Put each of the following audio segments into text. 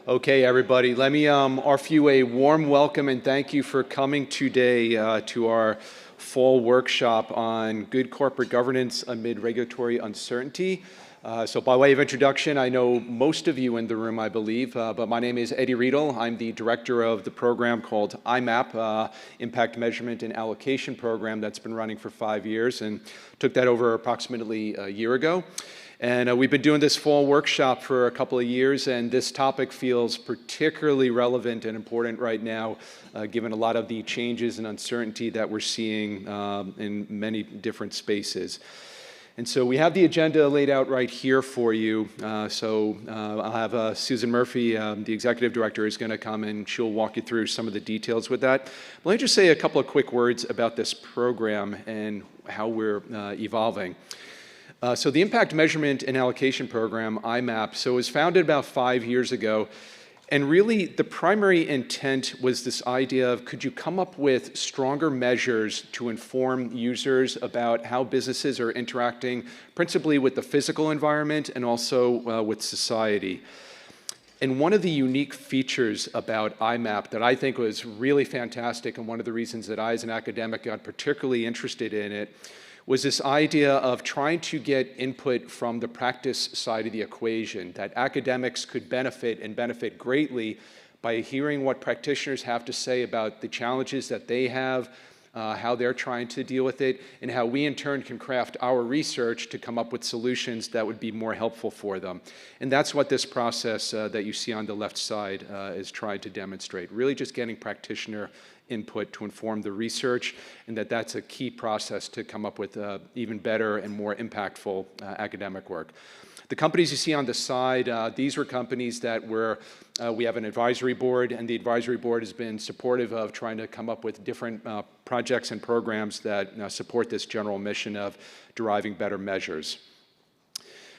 Okay, everybody, let me offer you a warm welcome and thank you for coming today to our fall workshop on good corporate governance amid regulatory uncertainty. So by way of introduction, I know most of you in the room, I believe, but my name is Eddie Riedl. I'm the director of the program called IMAP, Impact Measurement and Allocation Program that's been running for 5 years, and took that over approximately a year ago. And we've been doing this fall workshop for a couple of years, and this topic feels particularly relevant and important right now, given a lot of the changes and uncertainty that we're seeing in many different spaces. And so we have the agenda laid out right here for you. I'll have Susan Murphy, the executive director, is going to come and she'll walk you through some of the details with that. But let me just say a couple of quick words about this program and how we're evolving. So the Impact Measurement and Allocation Program, IMAP, was founded about 5 years ago. And really, the primary intent was this idea of, could you come up with stronger measures to inform users about how businesses are interacting, principally with the physical environment and also with society. And one of the unique features about IMAP that I think was really fantastic, and one of the reasons that I, as an academic, got particularly interested in it, was this idea of trying to get input from the practice side of the equation, that academics could benefit and benefit greatly by hearing what practitioners have to say about the challenges that they have, how they're trying to deal with it, and how we in turn can craft our research to come up with solutions that would be more helpful for them. And that's what this process that you see on the left side is trying to demonstrate, really just getting practitioner input to inform the research, and that's a key process to come up with even better and more impactful academic work. The companies you see on the side, these were companies that we have an advisory board, and the advisory board has been supportive of trying to come up with different projects and programs that support this general mission of deriving better measures.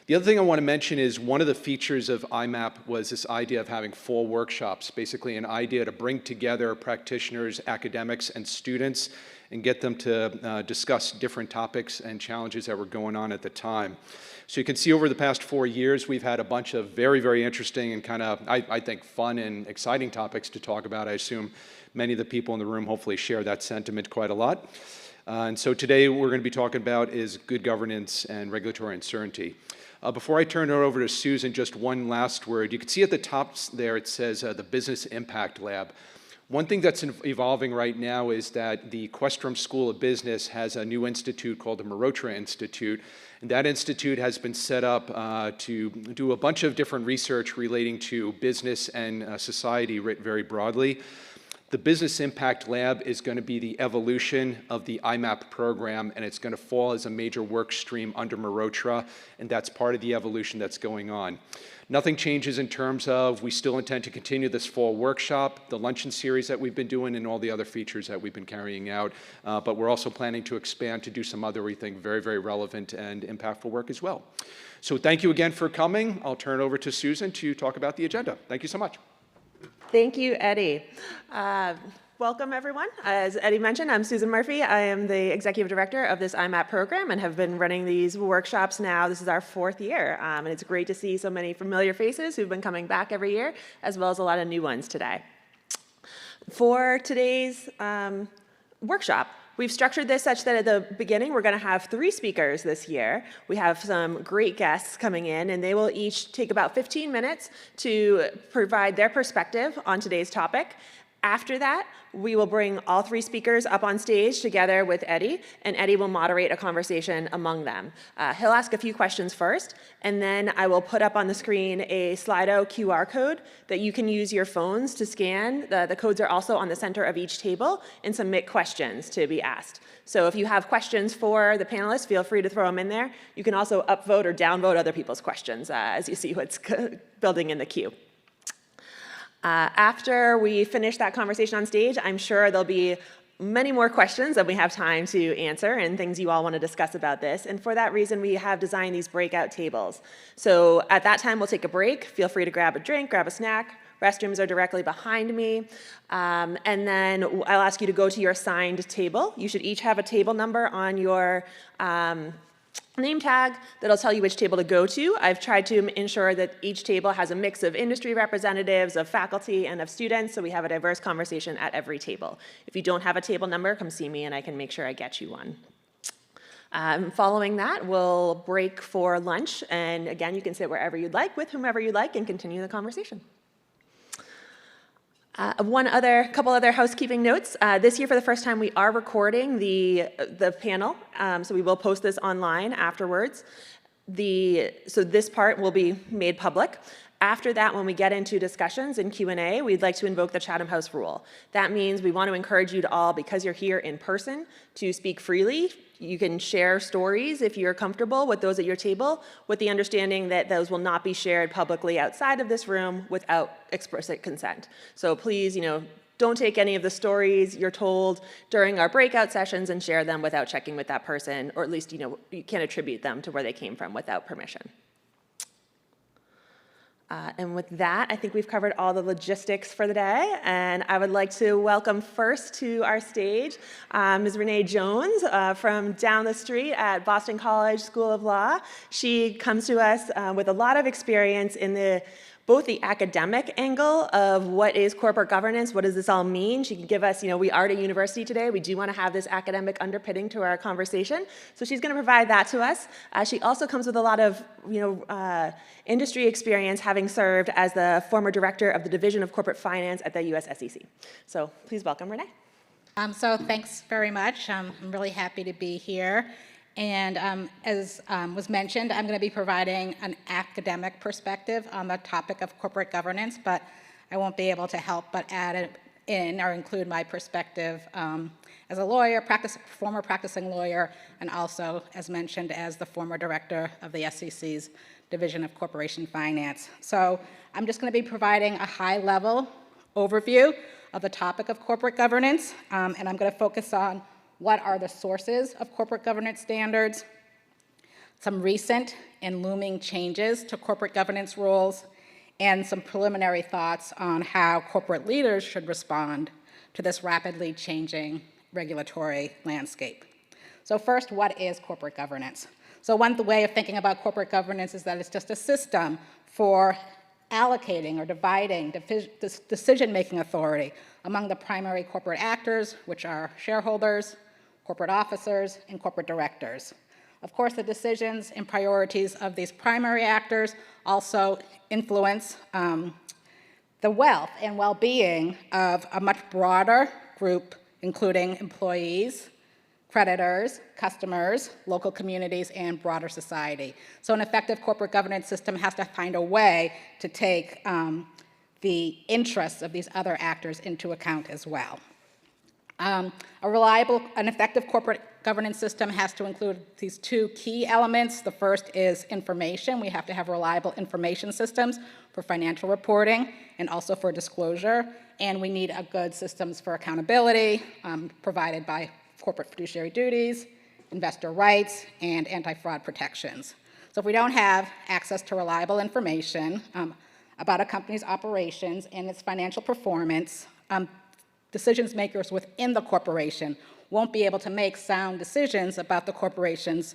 The other thing I want to mention is one of the features of IMAP was this idea of having full workshops, basically an idea to bring together practitioners, academics, and students and get them to discuss different topics and challenges that were going on at the time. So you can see over the past 4 years, we've had a bunch of very, very interesting and kind of, I think, fun and exciting topics to talk about. I assume many of the people in the room hopefully share that sentiment quite a lot. And so today we're going to be talking about is good governance and regulatory uncertainty. Before I turn it over to Susan, just one last word. You can see at the top there it says the Business Impact Lab. One thing that's evolving right now is that the Questrom School of Business has a new institute called the Mehrotra Institute. And that institute has been set up to do a bunch of different research relating to business and society very broadly. The Business Impact Lab is going to be the evolution of the IMAP program, and it's going to fall as a major work stream under Mehrotra, and that's part of the evolution that's going on. Nothing changes in terms of we still intend to continue this fall workshop, the luncheon series that we've been doing, and all the other features that we've been carrying out. But we're also planning to expand to do some other, we think, very, very relevant and impactful work as well. So thank you again for coming. I'll turn it over to Susan to talk about the agenda. Thank you so much. Thank you, Eddie. Welcome, everyone. As Eddie mentioned, I'm Susan Murphy. I am the executive director of this IMAP program and have been running these workshops now. This is our 4th year, and it's great to see so many familiar faces who've been coming back every year, as well as a lot of new ones today. For today's workshop, we've structured this such that at the beginning, we're going to have 3 speakers this year. We have some great guests coming in, and they will each take about 15 minutes to provide their perspective on today's topic. After that, we will bring all 3 speakers up on stage together with Eddie, and Eddie will moderate a conversation among them. He'll ask a few questions first, and then I will put up on the screen a Slido QR code that you can use your phones to scan. The codes are also on the center of each table and submit questions to be asked. So if you have questions for the panelists, feel free to throw them in there. You can also upvote or downvote other people's questions as you see what's building in the queue. After we finish that conversation on stage, I'm sure there'll be many more questions that we have time to answer and things you all want to discuss about this. And for that reason, we have designed these breakout tables. So at that time, we'll take a break. Feel free to grab a drink, grab a snack. Restrooms are directly behind me. And then I'll ask you to go to your assigned table. You should each have a table number on your name tag that'll tell you which table to go to. I've tried to ensure that each table has a mix of industry representatives, of faculty, and of students, so we have a diverse conversation at every table. If you don't have a table number, come see me and I can make sure I get you one. Following that, we'll break for lunch, and again, you can sit wherever you'd like, with whomever you'd like, and continue the conversation. Couple other housekeeping notes. This year, for the first time, we are recording the panel, so we will post this online afterwards. So this part will be made public. After that, when we get into discussions and Q&A, we'd like to invoke the Chatham House rule. That means we want to encourage you to all, because you're here in person, to speak freely. You can share stories if you're comfortable with those at your table, with the understanding that those will not be shared publicly outside of this room without explicit consent. So please, don't take any of the stories you're told during our breakout sessions and share them without checking with that person, or at least, you can't attribute them to where they came from without permission. And with that, I think we've covered all the logistics for the day, and I would like to welcome first to our stage Ms. Renee Jones from down the street at Boston College School of Law. She comes to us with a lot of experience in both the academic angle of what is corporate governance, what does this all mean. She can give us, we are at a university today, we do want to have this academic underpinning to our conversation, so she's going to provide that to us. She also comes with a lot of, industry experience, having served as the former director of the Division of Corporate Finance at the US SEC. So please welcome Renee. So thanks very much. I'm really happy to be here. And as was mentioned, I'm going to be providing an academic perspective on the topic of corporate governance, but I won't be able to help but add in or include my perspective as a lawyer, former practicing lawyer, and also, as mentioned, as the former director of the SEC's Division of Corporation Finance. So I'm just going to be providing a high-level overview of the topic of corporate governance, and I'm going to focus on what are the sources of corporate governance standards, some recent and looming changes to corporate governance rules, and some preliminary thoughts on how corporate leaders should respond to this rapidly changing regulatory landscape. So first, what is corporate governance? So one way of thinking about corporate governance is that it's just a system for allocating or dividing decision-making authority among the primary corporate actors, which are shareholders, corporate officers, and corporate directors. Of course, the decisions and priorities of these primary actors also influence the wealth and well-being of a much broader group, including employees, creditors, customers, local communities, and broader society. So an effective corporate governance system has to find a way to take the interests of these other actors into account as well. An effective corporate governance system has to include these two key elements. The first is information. We have to have reliable information systems for financial reporting and also for disclosure. And we need good systems for accountability provided by corporate fiduciary duties, investor rights, and anti-fraud protections. So if we don't have access to reliable information about a company's operations and its financial performance, decision makers within the corporation won't be able to make sound decisions about the corporation's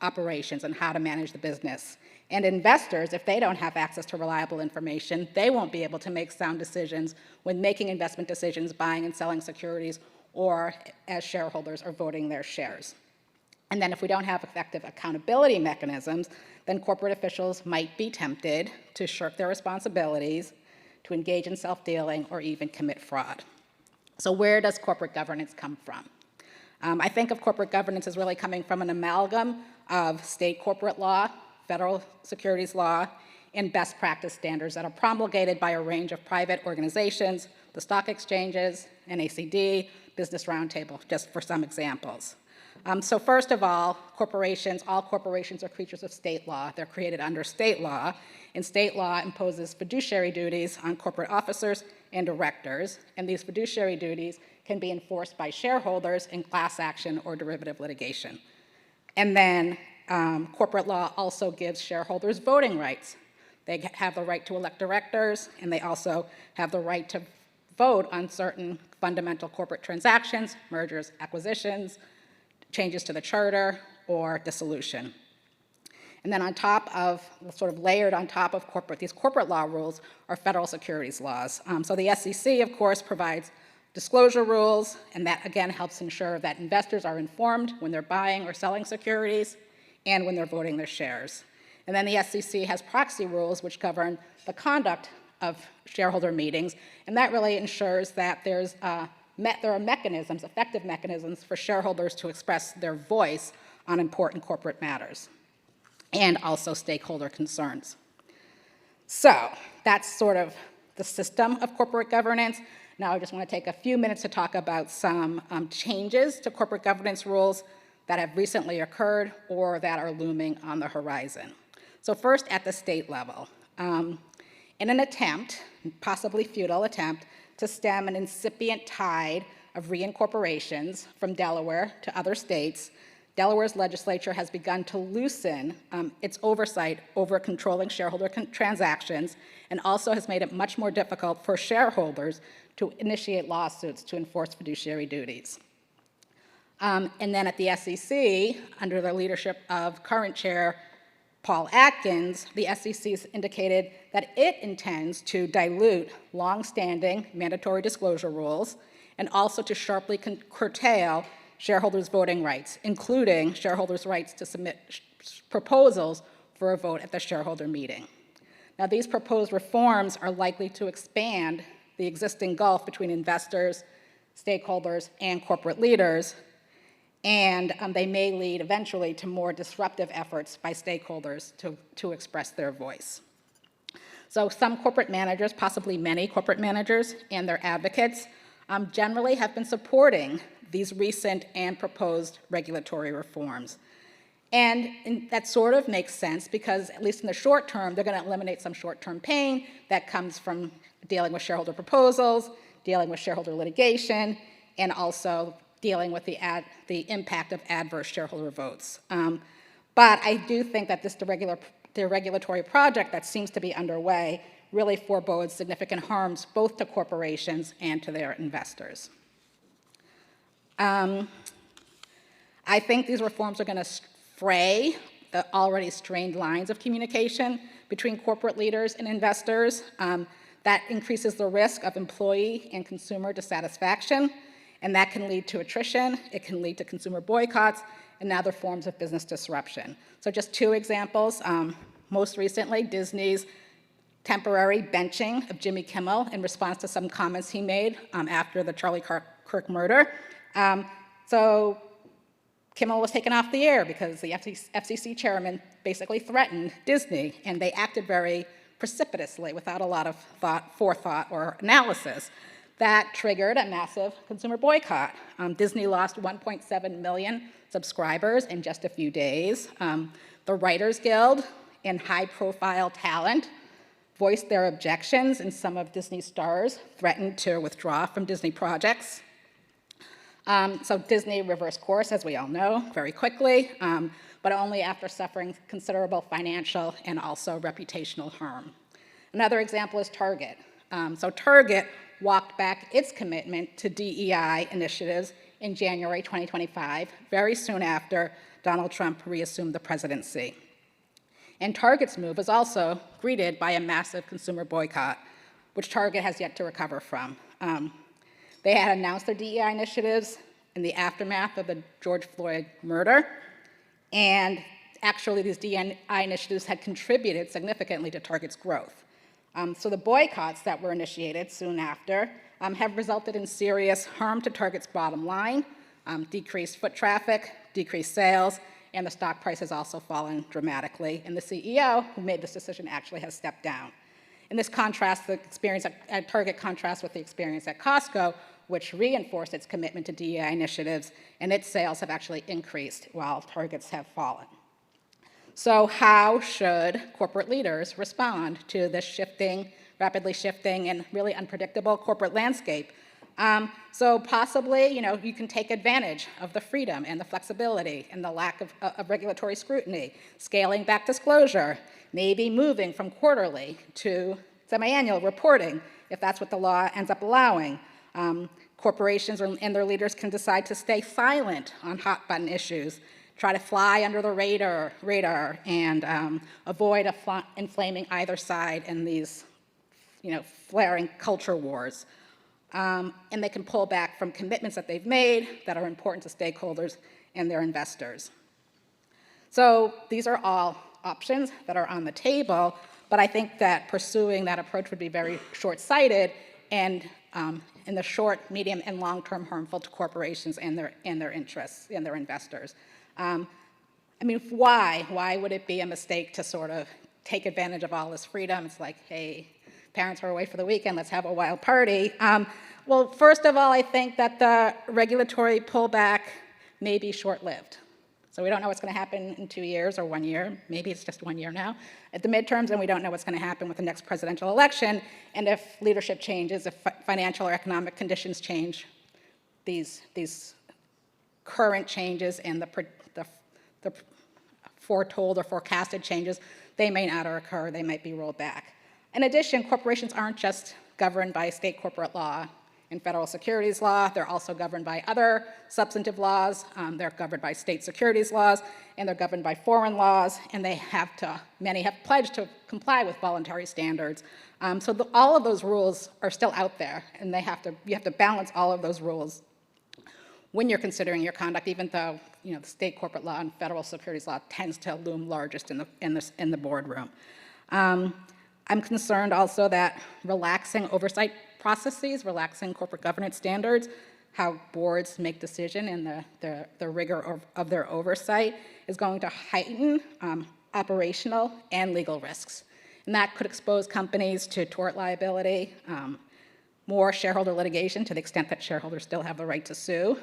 operations and how to manage the business. And investors, if they don't have access to reliable information, they won't be able to make sound decisions when making investment decisions, buying and selling securities, or as shareholders are voting their shares. And then if we don't have effective accountability mechanisms, then corporate officials might be tempted to shirk their responsibilities, to engage in self-dealing, or even commit fraud. So where does corporate governance come from? I think of corporate governance as really coming from an amalgam of state corporate law, federal securities law, and best practice standards that are promulgated by a range of private organizations, the stock exchanges, NACD, Business Roundtable, just for some examples. So first of all corporations are creatures of state law. They're created under state law, and state law imposes fiduciary duties on corporate officers and directors, and these fiduciary duties can be enforced by shareholders in class action or derivative litigation. And then corporate law also gives shareholders voting rights. They have the right to elect directors, and they also have the right to vote on certain fundamental corporate transactions, mergers, acquisitions, changes to the charter, or dissolution. And then on top of, sort of layered on top of these corporate law rules are federal securities laws. So the SEC, of course, provides disclosure rules, and that again helps ensure that investors are informed when they're buying or selling securities and when they're voting their shares. And then the SEC has proxy rules which govern the conduct of shareholder meetings, and that really ensures that there are mechanisms, effective mechanisms for shareholders to express their voice on important corporate matters and also stakeholder concerns. So that's sort of the system of corporate governance. Now I just want to take a few minutes to talk about some changes to corporate governance rules that have recently occurred or that are looming on the horizon. So first at the state level. In an attempt, possibly futile attempt, to stem an incipient tide of reincorporations from Delaware to other states, Delaware's legislature has begun to loosen its oversight over controlling shareholder transactions and also has made it much more difficult for shareholders to initiate lawsuits to enforce fiduciary duties. And then at the SEC, under the leadership of current chair Paul Atkins, the SEC has indicated that it intends to dilute long-standing mandatory disclosure rules and also to sharply curtail shareholders' voting rights, including shareholders' rights to submit proposals for a vote at the shareholder meeting. Now, these proposed reforms are likely to expand the existing gulf between investors, stakeholders, and corporate leaders, and they may lead eventually to more disruptive efforts by stakeholders to express their voice. So some corporate managers, possibly many corporate managers and their advocates, generally have been supporting these recent and proposed regulatory reforms. And that sort of makes sense because, at least in the short term, they're going to eliminate some short-term pain that comes from dealing with shareholder proposals, dealing with shareholder litigation, and also dealing with the impact of adverse shareholder votes. But I do think that this deregulatory project that seems to be underway really forebodes significant harms both to corporations and to their investors. I think these reforms are going to fray the already strained lines of communication between corporate leaders and investors. That increases the risk of employee and consumer dissatisfaction, and that can lead to attrition, it can lead to consumer boycotts, and other forms of business disruption. So just two examples. Most recently, Disney's temporary benching of Jimmy Kimmel in response to some comments he made after the Charlie Kirk murder. So Kimmel was taken off the air because the FCC chairman basically threatened Disney, and they acted very precipitously without a lot of forethought or analysis. That triggered a massive consumer boycott. Disney lost 1.7 million subscribers in just a few days. The Writers Guild and high-profile talent voiced their objections, and some of Disney's stars threatened to withdraw from Disney projects. So Disney reversed course, as we all know, very quickly, but only after suffering considerable financial and also reputational harm. Another example is Target. So Target walked back its commitment to DEI initiatives in January 2025, very soon after Donald Trump reassumed the presidency. And Target's move was also greeted by a massive consumer boycott, which Target has yet to recover from. They had announced their DEI initiatives in the aftermath of the George Floyd murder, and actually these DEI initiatives had contributed significantly to Target's growth. So the boycotts that were initiated soon after have resulted in serious harm to Target's bottom line, decreased foot traffic, decreased sales, and the stock price has also fallen dramatically. And the CEO who made this decision actually has stepped down. In this contrast, the experience at Target contrasts with the experience at Costco, which reinforced its commitment to DEI initiatives, and its sales have actually increased while Target's have fallen. So how should corporate leaders respond to this rapidly shifting, and really unpredictable corporate landscape? So possibly, you can take advantage of the freedom and the flexibility and the lack of regulatory scrutiny, scaling back disclosure, maybe moving from quarterly to semi-annual reporting, if that's what the law ends up allowing. Corporations and their leaders can decide to stay silent on hot-button issues, try to fly under the radar and avoid inflaming either side in these, flaring culture wars. And they can pull back from commitments that they've made that are important to stakeholders and their investors. So these are all options that are on the table, but I think that pursuing that approach would be very short-sighted and in the short, medium, and long-term harmful to corporations and their interests and their investors. Why? Why would it be a mistake to sort of take advantage of all this freedom? It's like, hey, parents are away for the weekend, let's have a wild party. Well, first of all, I think that the regulatory pullback may be short-lived. So we don't know what's going to happen in 2 years or 1 year. Maybe it's just 1 year now at the midterms, and we don't know what's going to happen with the next presidential election. And if leadership changes, if financial or economic conditions change, these current changes and the foretold or forecasted changes, they may not occur. They might be rolled back. In addition, corporations aren't just governed by state corporate law and federal securities law. They're also governed by other substantive laws. They're governed by state securities laws, and they're governed by foreign laws, and many have pledged to comply with voluntary standards. So all of those rules are still out there, and you have to balance all of those rules when you're considering your conduct, even though the state corporate law and federal securities law tends to loom largest in the boardroom. I'm concerned also that relaxing oversight processes, relaxing corporate governance standards, how boards make decisions and the rigor of their oversight is going to heighten operational and legal risks. And that could expose companies to tort liability, more shareholder litigation to the extent that shareholders still have the right to sue.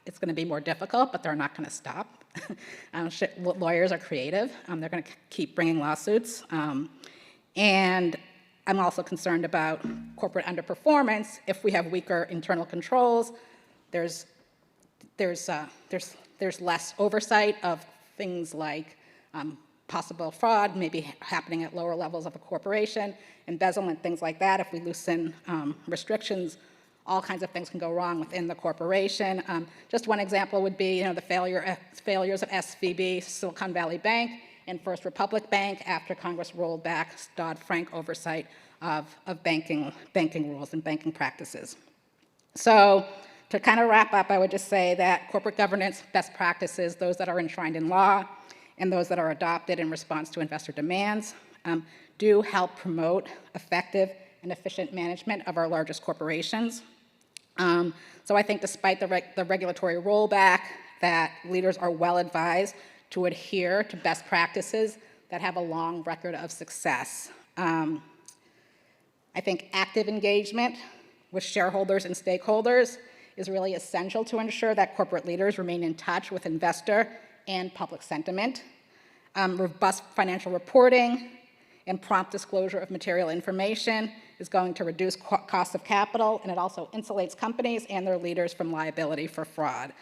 It's going to be more difficult, but they're not going to stop. Lawyers are creative. They're going to keep bringing lawsuits. And I'm also concerned about corporate underperformance. If we have weaker internal controls, there's less oversight of things like possible fraud, maybe happening at lower levels of a corporation, embezzlement, things like that. If we loosen restrictions, all kinds of things can go wrong within the corporation. Just one example would be the failures of SVB, Silicon Valley Bank, and First Republic Bank after Congress rolled back Dodd-Frank oversight of banking rules and banking practices. So to kind of wrap up, I would just say that corporate governance best practices, those that are enshrined in law and those that are adopted in response to investor demands, do help promote effective and efficient management of our largest corporations. So I think despite the regulatory rollback, that leaders are well advised to adhere to best practices that have a long record of success. I think active engagement with shareholders and stakeholders is really essential to ensure that corporate leaders remain in touch with investor and public sentiment. Robust financial reporting and prompt disclosure of material information is going to reduce costs of capital, and it also insulates companies and their leaders from liability for fraud.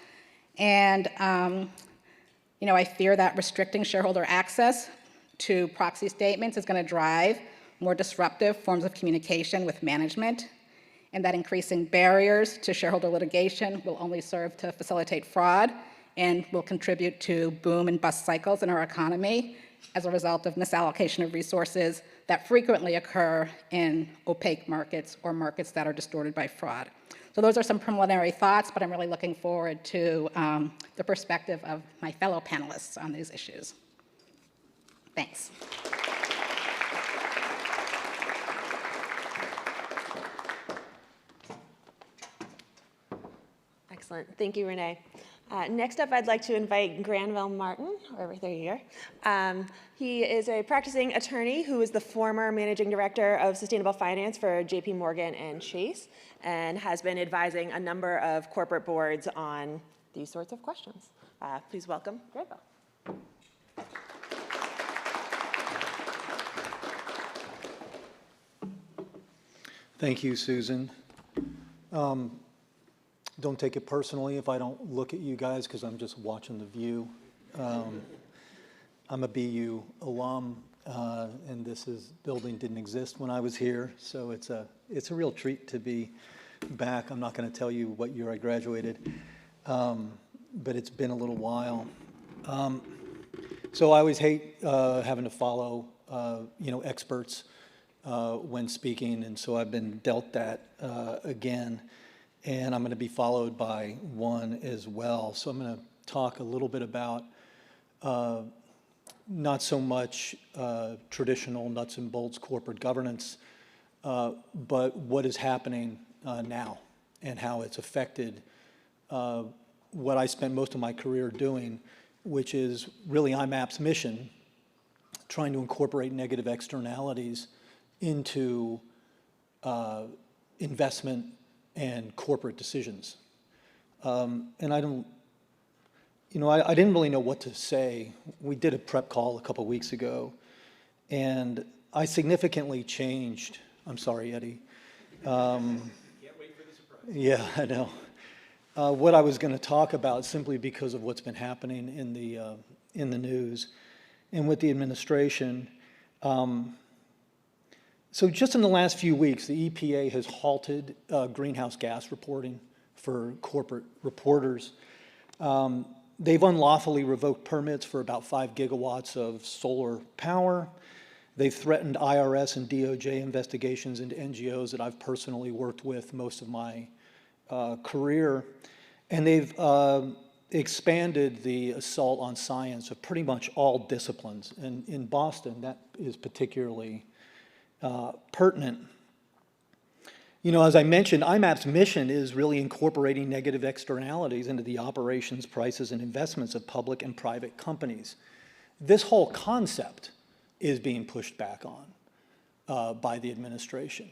And I fear that restricting shareholder access to proxy statements is going to drive more disruptive forms of communication with management, and that increasing barriers to shareholder litigation will only serve to facilitate fraud and will contribute to boom and bust cycles in our economy as a result of misallocation of resources that frequently occur in opaque markets or markets that are distorted by fraud. So those are some preliminary thoughts, but I'm really looking forward to the perspective of my fellow panelists on these issues. Thanks. Excellent. Thank you, Renee. Next up, I'd like to invite Granville Martin, over there. He is a practicing attorney who is the former managing director of sustainable finance for JP Morgan and Chase, and has been advising a number of corporate boards on these sorts of questions. Please welcome Granville. Thank you, Susan. Don't take it personally if I don't look at you guys, because I'm just watching the view. I'm a BU alum, and this building didn't exist when I was here, so it's a real treat to be back. I'm not going to tell you what year I graduated, but it's been a little while. So I always hate having to follow, experts when speaking, and so I've been dealt that again, and I'm going to be followed by one as well. So I'm going to talk a little bit about not so much traditional nuts and bolts corporate governance, but what is happening now and how it's affected what I spent most of my career doing, which is really IMAP's mission, trying to incorporate negative externalities into investment and corporate decisions. And I don't, I didn't really know what to say. We did a prep call a couple weeks ago, and I significantly changed. I'm sorry, Eddie. Can't wait for the surprise. Yeah, I know. What I was going to talk about, simply because of what's been happening in the news and with the administration. So just in the last few weeks, the EPA has halted greenhouse gas reporting for corporate reporters. They've unlawfully revoked permits for about 5 gigawatts of solar power. They've threatened IRS and DOJ investigations into NGOs that I've personally worked with most of my career, and they've expanded the assault on science of pretty much all disciplines. And in Boston, that is particularly pertinent. As I mentioned, IMAP's mission is really incorporating negative externalities into the operations, prices, and investments of public and private companies. This whole concept is being pushed back on by the administration.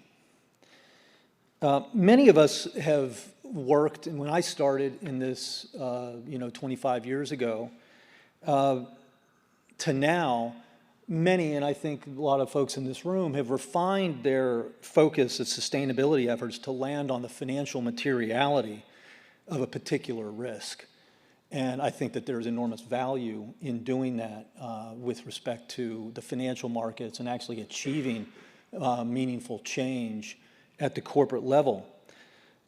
Many of us have worked, and when I started in this, 25 years ago, to now, many, and I think a lot of folks in this room, have refined their focus of sustainability efforts to land on the financial materiality of a particular risk. And I think that there's enormous value in doing that with respect to the financial markets and actually achieving meaningful change at the corporate level.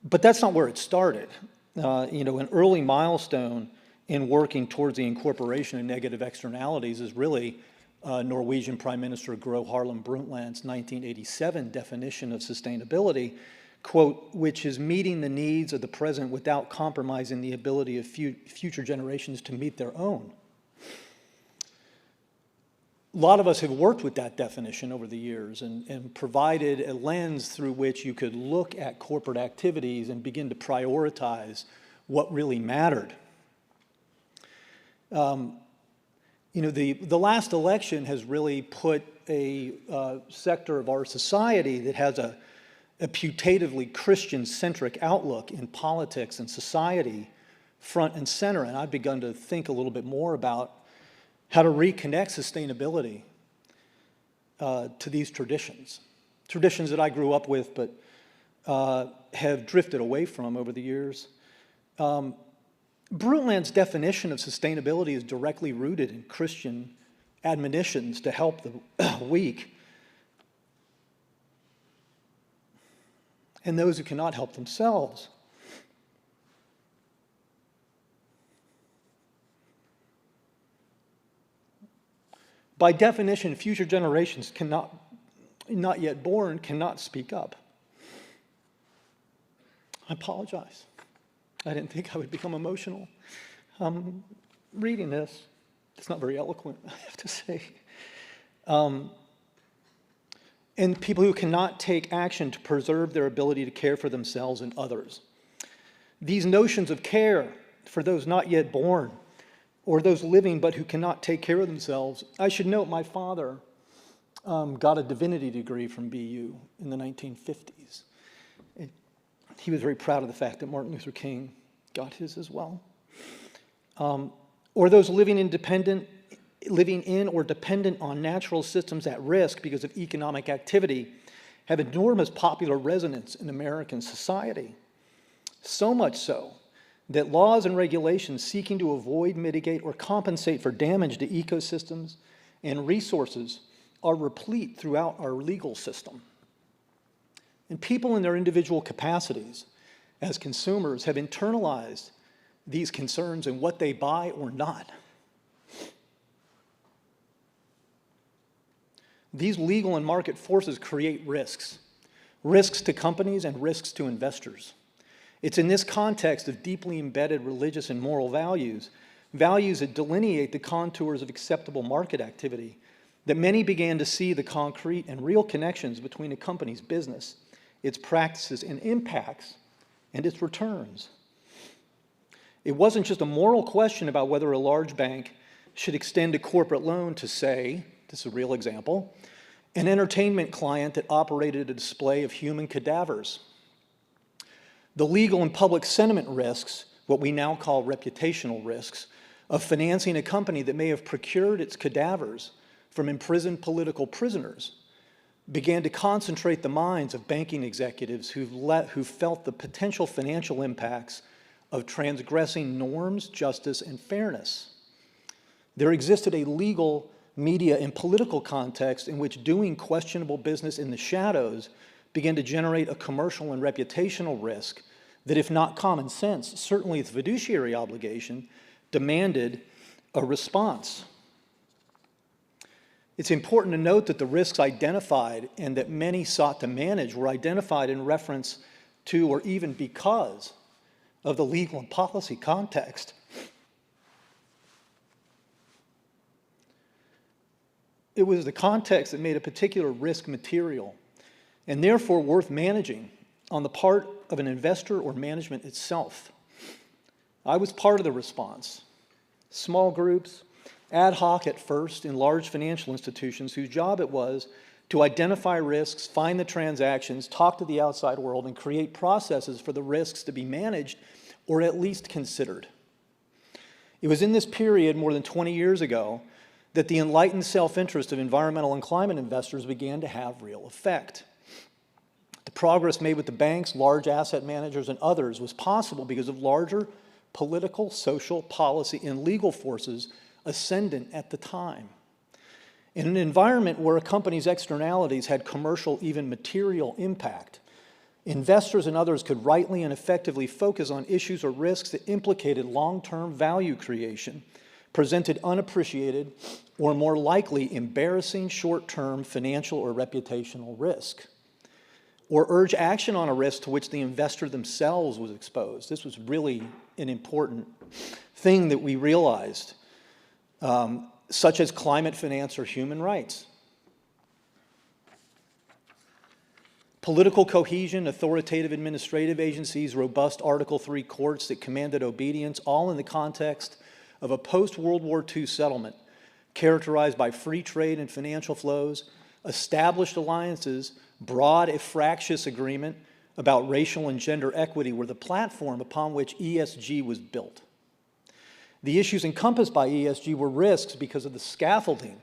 But that's not where it started. An early milestone in working towards the incorporation of negative externalities is really Norwegian Prime Minister Gro Harlem Brundtland's 1987 definition of sustainability, quote, which is meeting the needs of the present without compromising the ability of future generations to meet their own. A lot of us have worked with that definition over the years and provided a lens through which you could look at corporate activities and begin to prioritize what really mattered. The last election has really put a sector of our society that has a putatively Christian-centric outlook in politics and society front and center, and I've begun to think a little bit more about how to reconnect sustainability to these traditions that I grew up with but have drifted away from over the years. Brundtland's definition of sustainability is directly rooted in Christian admonitions to help the weak and those who cannot help themselves. By definition, future generations not yet born, cannot speak up. I apologize. I didn't think I would become emotional. Reading this, it's not very eloquent, I have to say. And people who cannot take action to preserve their ability to care for themselves and others. These notions of care for those not yet born, or those living but who cannot take care of themselves. I should note my father got a divinity degree from BU in the 1950s. He was very proud of the fact that Martin Luther King got his as well. Or those living in or dependent on natural systems at risk because of economic activity have enormous popular resonance in American society. So much so that laws and regulations seeking to avoid, mitigate, or compensate for damage to ecosystems and resources are replete throughout our legal system. And people in their individual capacities as consumers have internalized these concerns in what they buy or not. These legal and market forces create risks, risks to companies and risks to investors. It's in this context of deeply embedded religious and moral values, values that delineate the contours of acceptable market activity, that many began to see the concrete and real connections between a company's business, its practices and impacts, and its returns. It wasn't just a moral question about whether a large bank should extend a corporate loan to, say, this is a real example, an entertainment client that operated a display of human cadavers. The legal and public sentiment risks, what we now call reputational risks, of financing a company that may have procured its cadavers from imprisoned political prisoners began to concentrate the minds of banking executives who felt the potential financial impacts of transgressing norms, justice, and fairness. There existed a legal, media, and political context in which doing questionable business in the shadows began to generate a commercial and reputational risk that, if not common sense, certainly the fiduciary obligation, demanded a response. It's important to note that the risks identified and that many sought to manage were identified in reference to or even because of the legal and policy context. It was the context that made a particular risk material and therefore worth managing on the part of an investor or management itself. I was part of the response. Small groups, ad hoc at first in large financial institutions whose job it was to identify risks, find the transactions, talk to the outside world, and create processes for the risks to be managed or at least considered. It was in this period, more than 20 years ago, that the enlightened self-interest of environmental and climate investors began to have real effect. The progress made with the banks, large asset managers, and others was possible because of larger political, social, policy, and legal forces ascendant at the time. In an environment where a company's externalities had commercial, even material impact, investors and others could rightly and effectively focus on issues or risks that implicated long-term value creation, presented unappreciated, or more likely embarrassing short-term financial or reputational risk, or urge action on a risk to which the investor themselves was exposed. This was really an important thing that we realized, such as climate finance or human rights. Political cohesion, authoritative administrative agencies, robust Article III courts that commanded obedience, all in the context of a post-World War II settlement characterized by free trade and financial flows, established alliances, broad if fractious agreement about racial and gender equity were the platform upon which ESG was built. The issues encompassed by ESG were risks because of the scaffolding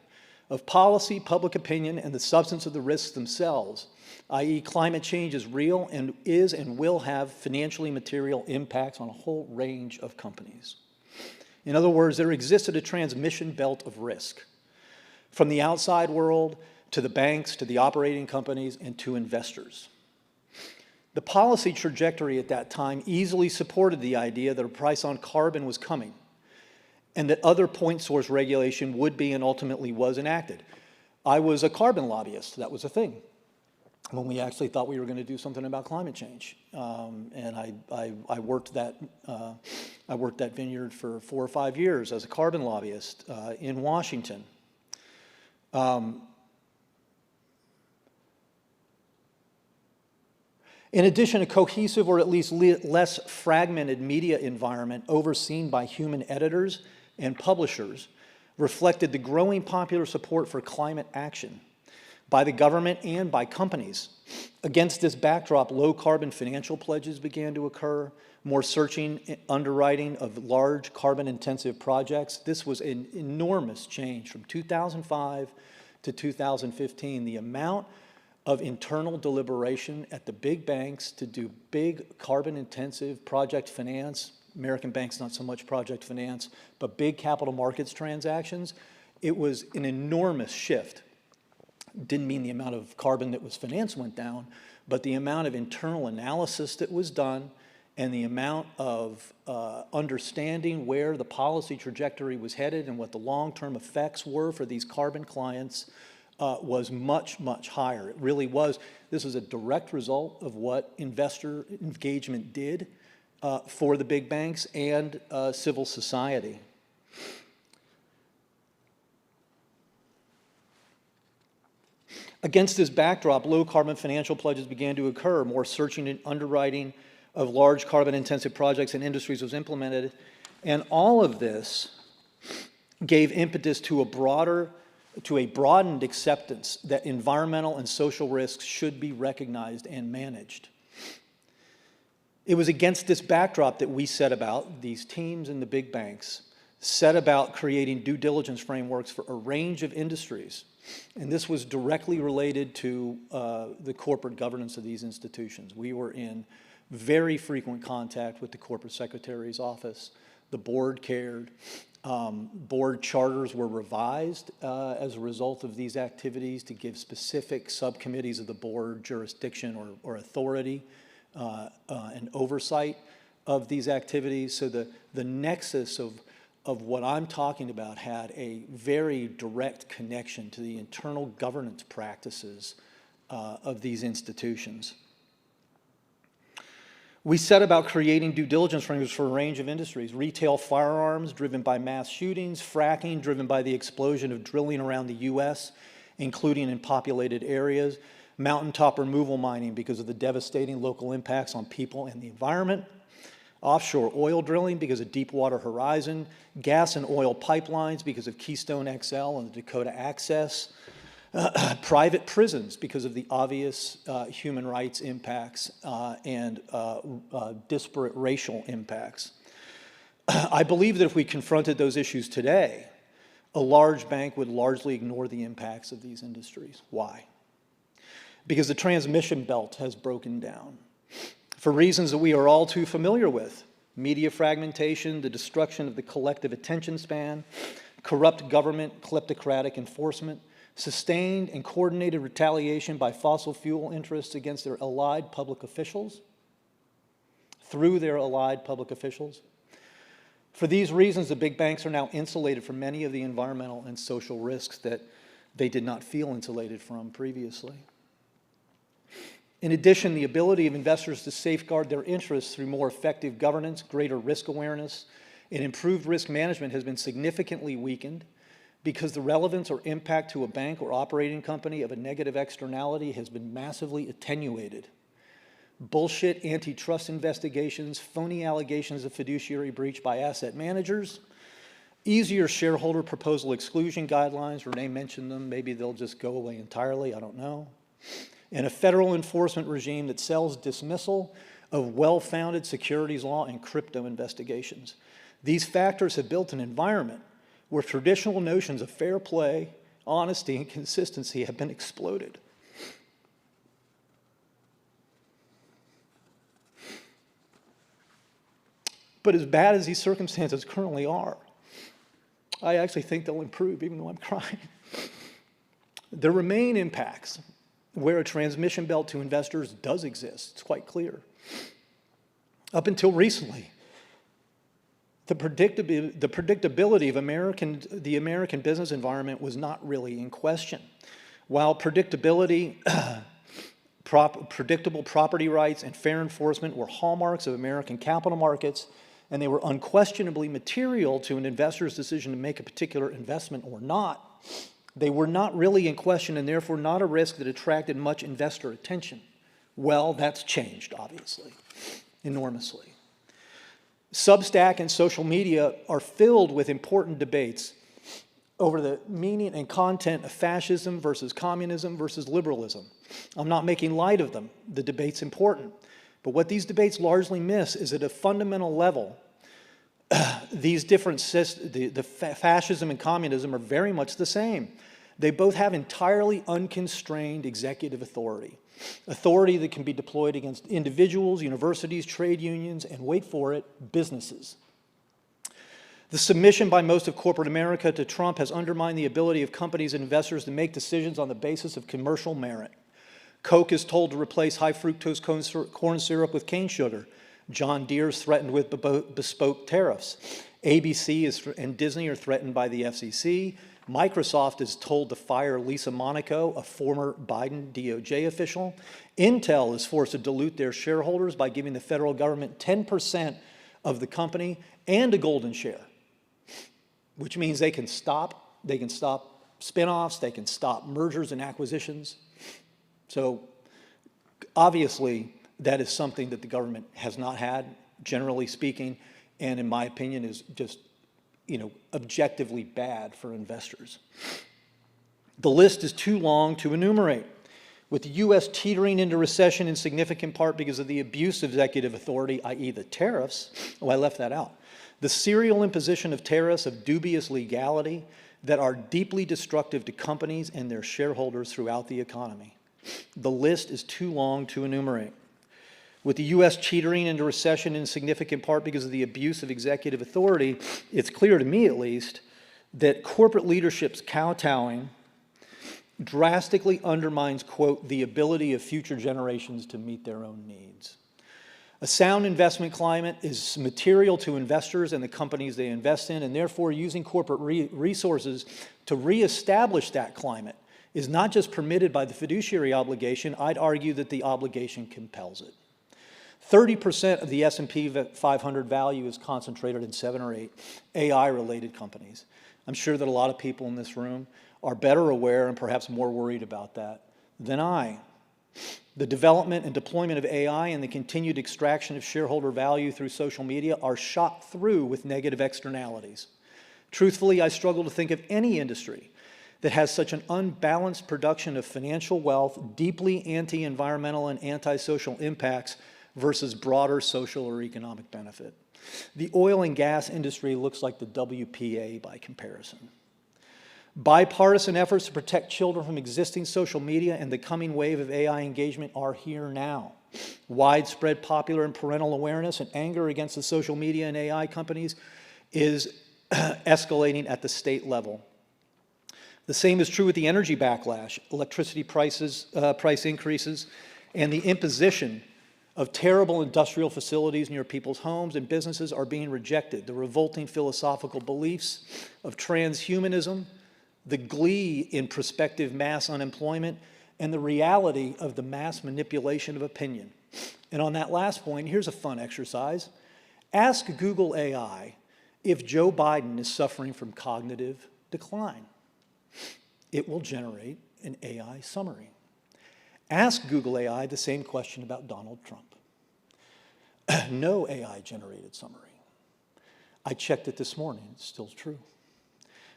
of policy, public opinion, and the substance of the risks themselves, i.e. climate change is real and is and will have financially material impacts on a whole range of companies. In other words, there existed a transmission belt of risk from the outside world to the banks, to the operating companies, and to investors. The policy trajectory at that time easily supported the idea that a price on carbon was coming and that other point source regulation would be and ultimately was enacted. I was a carbon lobbyist. That was a thing when we actually thought we were going to do something about climate change. And I worked that vineyard for 4 or 5 years as a carbon lobbyist in Washington. In addition, a cohesive or at least less fragmented media environment overseen by human editors and publishers reflected the growing popular support for climate action by the government and by companies. Against this backdrop, low-carbon financial pledges began to occur, more searching underwriting of large carbon-intensive projects. This was an enormous change from 2005 to 2015. The amount of internal deliberation at the big banks to do big carbon-intensive project finance, American banks not so much project finance, but big capital markets transactions, it was an enormous shift. Didn't mean the amount of carbon that was financed went down, but the amount of internal analysis that was done and the amount of understanding where the policy trajectory was headed and what the long-term effects were for these carbon clients was much, much higher. It really was. This is a direct result of what investor engagement did for the big banks and civil society. Against this backdrop, low-carbon financial pledges began to occur. More searching and underwriting of large carbon-intensive projects and industries was implemented. And all of this gave impetus to a broadened acceptance that environmental and social risks should be recognized and managed. It was against this backdrop that we set about, these teams in the big banks, set about creating due diligence frameworks for a range of industries. And this was directly related to the corporate governance of these institutions. We were in very frequent contact with the corporate secretary's office. The board cared. Board charters were revised as a result of these activities to give specific subcommittees of the board jurisdiction or authority and oversight of these activities. So the nexus of what I'm talking about had a very direct connection to the internal governance practices of these institutions. We set about creating due diligence frameworks for a range of industries. Retail firearms, driven by mass shootings. Fracking, driven by the explosion of drilling around the U.S., including in populated areas. Mountaintop removal mining, because of the devastating local impacts on people and the environment. Offshore oil drilling, because of Deepwater Horizon. Gas and oil pipelines, because of Keystone XL and the Dakota Access. Private prisons, because of the obvious human rights impacts and disparate racial impacts. I believe that if we confronted those issues today, a large bank would largely ignore the impacts of these industries. Why? Because the transmission belt has broken down. For reasons that we are all too familiar with: media fragmentation, the destruction of the collective attention span, corrupt government, kleptocratic enforcement, sustained and coordinated retaliation by fossil fuel interests against their allied public officials, through their allied public officials. For these reasons, the big banks are now insulated from many of the environmental and social risks that they did not feel insulated from previously. In addition, the ability of investors to safeguard their interests through more effective governance, greater risk awareness, and improved risk management has been significantly weakened, because the relevance or impact to a bank or operating company of a negative externality has been massively attenuated. Bullshit antitrust investigations, phony allegations of fiduciary breach by asset managers, easier shareholder proposal exclusion guidelines, Renee mentioned them, maybe they'll just go away entirely, I don't know. And a federal enforcement regime that sells dismissal of well-founded securities law and crypto investigations. These factors have built an environment where traditional notions of fair play, honesty, and consistency have been exploded. But as bad as these circumstances currently are, I actually think they'll improve, even though I'm crying. There remain impacts where a transmission belt to investors does exist. It's quite clear. Up until recently, the predictability of the American business environment was not really in question. While predictability, predictable property rights, and fair enforcement were hallmarks of American capital markets, and they were unquestionably material to an investor's decision to make a particular investment or not, they were not really in question and therefore not a risk that attracted much investor attention. Well, that's changed, obviously, enormously. Substack and social media are filled with important debates over the meaning and content of fascism versus communism versus liberalism. I'm not making light of them. The debate's important. But what these debates largely miss is at a fundamental level, these different systems, fascism and communism are very much the same. They both have entirely unconstrained executive authority. Authority that can be deployed against individuals, universities, trade unions, and wait for it, businesses. The submission by most of corporate America to Trump has undermined the ability of companies and investors to make decisions on the basis of commercial merit. Coke is told to replace high fructose corn syrup with cane sugar. John Deere is threatened with bespoke tariffs. ABC and Disney are threatened by the FCC. Microsoft is told to fire Lisa Monaco, a former Biden DOJ official. Intel is forced to dilute their shareholders by giving the federal government 10% of the company and a golden share, which means they can stop spinoffs, they can stop mergers and acquisitions. So obviously, that is something that the government has not had, generally speaking, and in my opinion is just, objectively bad for investors. The list is too long to enumerate. With the U.S. teetering into recession in significant part because of the abuse of executive authority, i.e. the tariffs, I left that out. The serial imposition of tariffs of dubious legality that are deeply destructive to companies and their shareholders throughout the economy. The list is too long to enumerate. With the U.S. teetering into recession in significant part because of the abuse of executive authority, it's clear to me at least that corporate leadership's kowtowing drastically undermines, quote, the ability of future generations to meet their own needs. A sound investment climate is material to investors and the companies they invest in, and therefore using corporate resources to reestablish that climate is not just permitted by the fiduciary obligation, I'd argue that the obligation compels it. 30% of the S&P 500 value is concentrated in 7 or 8 AI-related companies. I'm sure that a lot of people in this room are better aware and perhaps more worried about that than I. The development and deployment of AI and the continued extraction of shareholder value through social media are shot through with negative externalities. Truthfully, I struggle to think of any industry that has such an unbalanced production of financial wealth, deeply anti-environmental and anti-social impacts versus broader social or economic benefit. The oil and gas industry looks like the WPA by comparison. Bipartisan efforts to protect children from existing social media and the coming wave of AI engagement are here now. Widespread popular and parental awareness and anger against the social media and AI companies is escalating at the state level. The same is true with the energy backlash, electricity price increases, and the imposition of terrible industrial facilities near people's homes and businesses are being rejected. The revolting philosophical beliefs of transhumanism, the glee in prospective mass unemployment, and the reality of the mass manipulation of opinion. And on that last point, here's a fun exercise. Ask Google AI if Joe Biden is suffering from cognitive decline. It will generate an AI summary. Ask Google AI the same question about Donald Trump. No AI-generated summary. I checked it this morning, it's still true.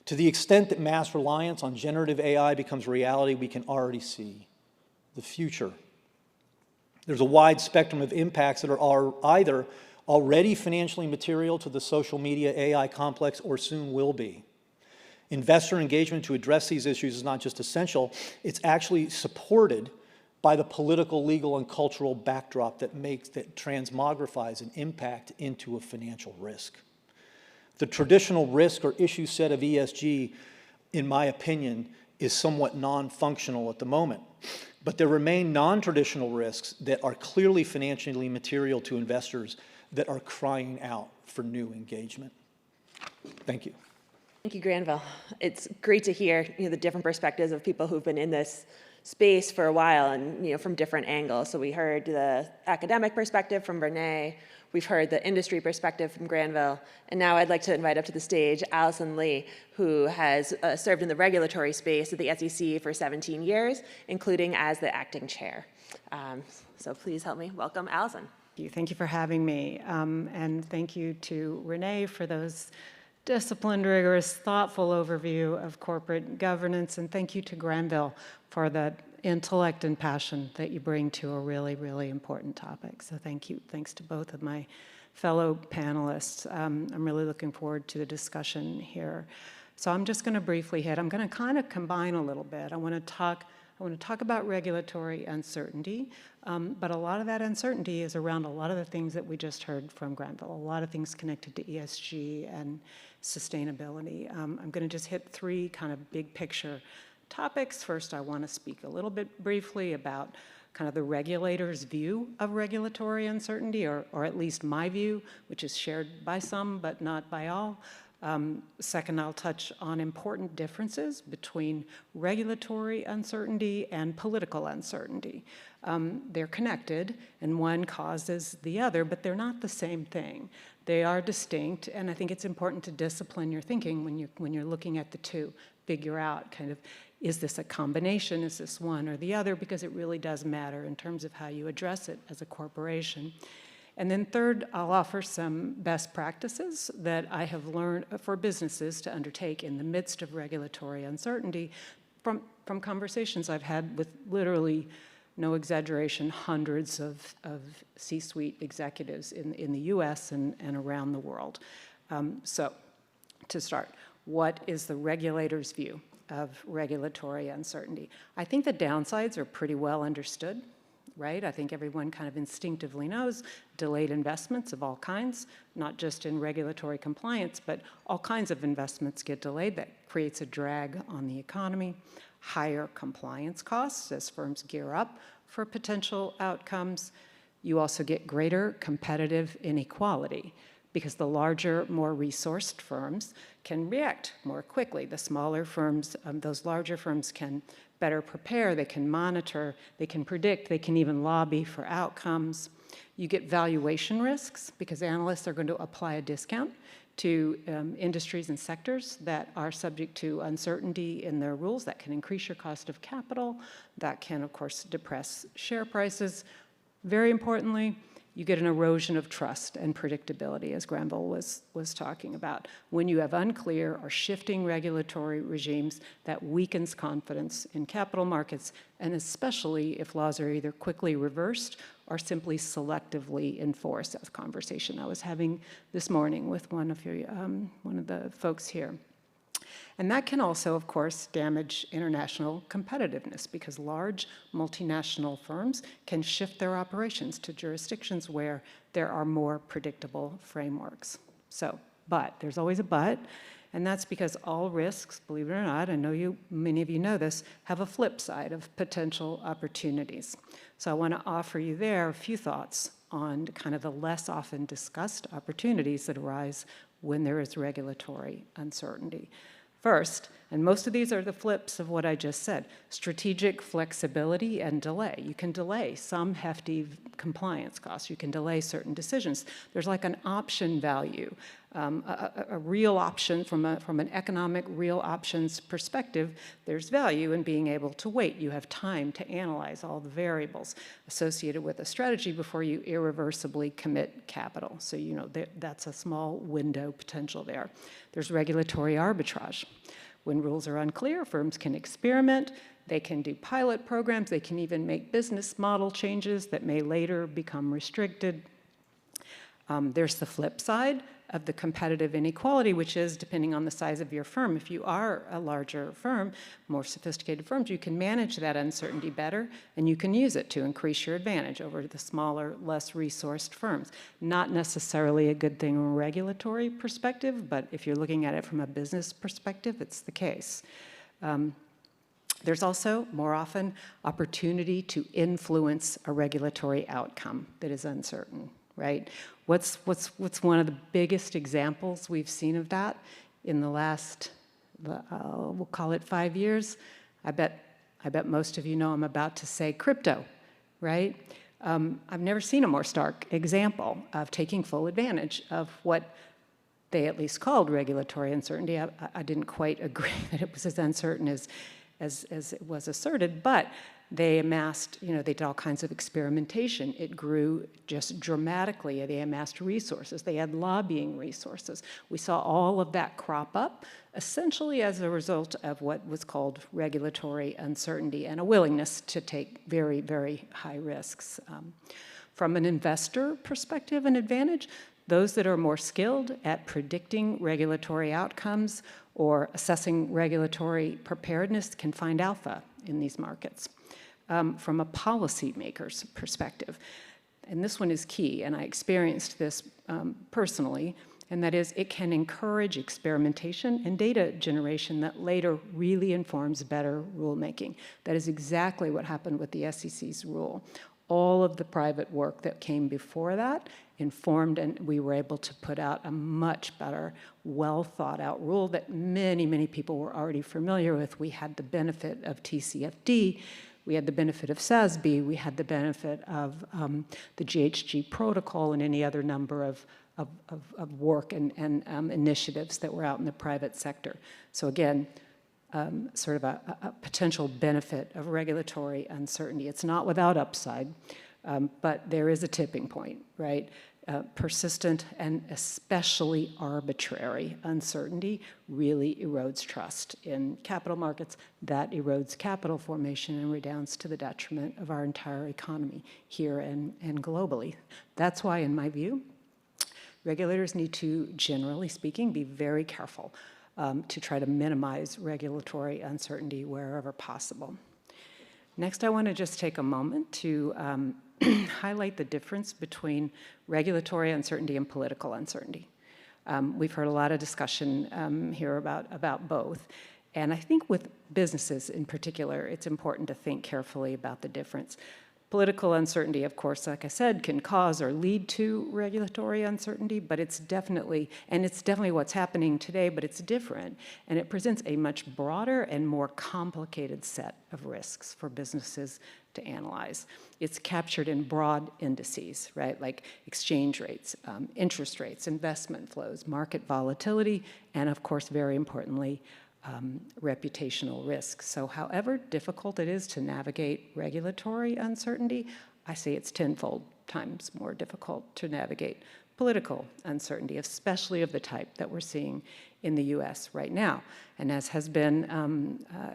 To the extent that mass reliance on generative AI becomes reality, we can already see the future. There's a wide spectrum of impacts that are either already financially material to the social media AI complex or soon will be. Investor engagement to address these issues is not just essential, it's actually supported by the political, legal, and cultural backdrop that transmogrifies an impact into a financial risk. The traditional risk or issue set of ESG, in my opinion, is somewhat non-functional at the moment. But there remain non-traditional risks that are clearly financially material to investors that are crying out for new engagement. Thank you. Thank you, Granville. It's great to hear the different perspectives of people who've been in this space for a while and from different angles. So we heard the academic perspective from Renee, we've heard the industry perspective from Granville, and now I'd like to invite up to the stage Allison Lee, who has served in the regulatory space at the SEC for 17 years, including as the acting chair. So please help me welcome Allison. Thank you for having me, and thank you to Renee for those disciplined, rigorous, thoughtful overview of corporate governance, and thank you to Granville for that intellect and passion that you bring to a really, really important topic. So thank you. Thanks to both of my fellow panelists. I'm really looking forward to the discussion here. So I'm just going to briefly hit. I'm going to kind of combine a little bit. I want to talk about regulatory uncertainty, but a lot of that uncertainty is around a lot of the things that we just heard from Granville, a lot of things connected to ESG and sustainability. I'm going to just hit 3 kind of big picture topics. First, I want to speak a little bit briefly about kind of the regulator's view of regulatory uncertainty, or at least my view, which is shared by some but not by all. Second, I'll touch on important differences between regulatory uncertainty and political uncertainty. They're connected, and one causes the other, but they're not the same thing. They are distinct, and I think it's important to discipline your thinking when you're looking at the two. Figure out kind of, is this a combination? Is this one or the other? Because it really does matter in terms of how you address it as a corporation. And then third, I'll offer some best practices that I have learned for businesses to undertake in the midst of regulatory uncertainty from conversations I've had with literally, no exaggeration, hundreds of C-suite executives in the US and around the world. So to start, what is the regulator's view of regulatory uncertainty? I think the downsides are pretty well understood, right? I think everyone kind of instinctively knows delayed investments of all kinds, not just in regulatory compliance, but all kinds of investments get delayed. That creates a drag on the economy. Higher compliance costs as firms gear up for potential outcomes. You also get greater competitive inequality because the larger, more resourced firms can react more quickly. The smaller firms, those larger firms can better prepare, they can monitor, they can predict, they can even lobby for outcomes. You get valuation risks because analysts are going to apply a discount to industries and sectors that are subject to uncertainty in their rules. That can increase your cost of capital. That can, of course, depress share prices. Very importantly, you get an erosion of trust and predictability, as Granville was talking about. When you have unclear or shifting regulatory regimes, that weakens confidence in capital markets, and especially if laws are either quickly reversed or simply selectively enforced. That's a conversation I was having this morning with one of the folks here. And that can also, of course, damage international competitiveness because large multinational firms can shift their operations to jurisdictions where there are more predictable frameworks. So, but, there's always a but, and that's because all risks, believe it or not, I know many of you know this, have a flip side of potential opportunities. So I want to offer you there a few thoughts on kind of the less often discussed opportunities that arise when there is regulatory uncertainty. First, and most of these are the flips of what I just said, strategic flexibility and delay. You can delay some hefty compliance costs. You can delay certain decisions. There's like an option value, a real option from an economic real options perspective. There's value in being able to wait. You have time to analyze all the variables associated with a strategy before you irreversibly commit capital. So, you know, that's a small window potential there. There's regulatory arbitrage. When rules are unclear, firms can experiment, they can do pilot programs, they can even make business model changes that may later become restricted. There's the flip side of the competitive inequality, which is depending on the size of your firm. If you are a larger firm, more sophisticated firms, you can manage that uncertainty better and you can use it to increase your advantage over the smaller, less resourced firms. Not necessarily a good thing from a regulatory perspective, but if you're looking at it from a business perspective, it's the case. There's also, more often, opportunity to influence a regulatory outcome that is uncertain, right? What's one of the biggest examples we've seen of that in the last, we'll call it 5 years? I bet most of you know I'm about to say crypto, right? I've never seen a more stark example of taking full advantage of what they at least called regulatory uncertainty. I didn't quite agree that it was as uncertain as it was asserted, but they amassed, they did all kinds of experimentation. It grew just dramatically. They amassed resources. They had lobbying resources. We saw all of that crop up, essentially as a result of what was called regulatory uncertainty and a willingness to take very, very high risks. From an investor perspective and advantage, those that are more skilled at predicting regulatory outcomes or assessing regulatory preparedness can find alpha in these markets. From a policymaker's perspective, and this one is key, and I experienced this personally, and that is it can encourage experimentation and data generation that later really informs better rulemaking. That is exactly what happened with the SEC's rule. All of the private work that came before that informed, and we were able to put out a much better, well thought out rule that many, many people were already familiar with. We had the benefit of TCFD, we had the benefit of SASB, we had the benefit of the GHG protocol and any other number of work and initiatives that were out in the private sector. So again, sort of a potential benefit of regulatory uncertainty. It's not without upside, but there is a tipping point, right? Persistent and especially arbitrary uncertainty really erodes trust in capital markets. That erodes capital formation and redounds to the detriment of our entire economy here and globally. That's why, in my view, regulators need to, generally speaking, be very careful to try to minimize regulatory uncertainty wherever possible. Next, I want to just take a moment to highlight the difference between regulatory uncertainty and political uncertainty. We've heard a lot of discussion here about both. And I think with businesses in particular, it's important to think carefully about the difference. Political uncertainty, of course, like I said, can cause or lead to regulatory uncertainty, but it's definitely what's happening today, but it's different. And it presents a much broader and more complicated set of risks for businesses to analyze. It's captured in broad indices, right? Like exchange rates, interest rates, investment flows, market volatility, and of course, very importantly, reputational risk. So however difficult it is to navigate regulatory uncertainty, I say it's tenfold times more difficult to navigate political uncertainty, especially of the type that we're seeing in the US right now. And as has been,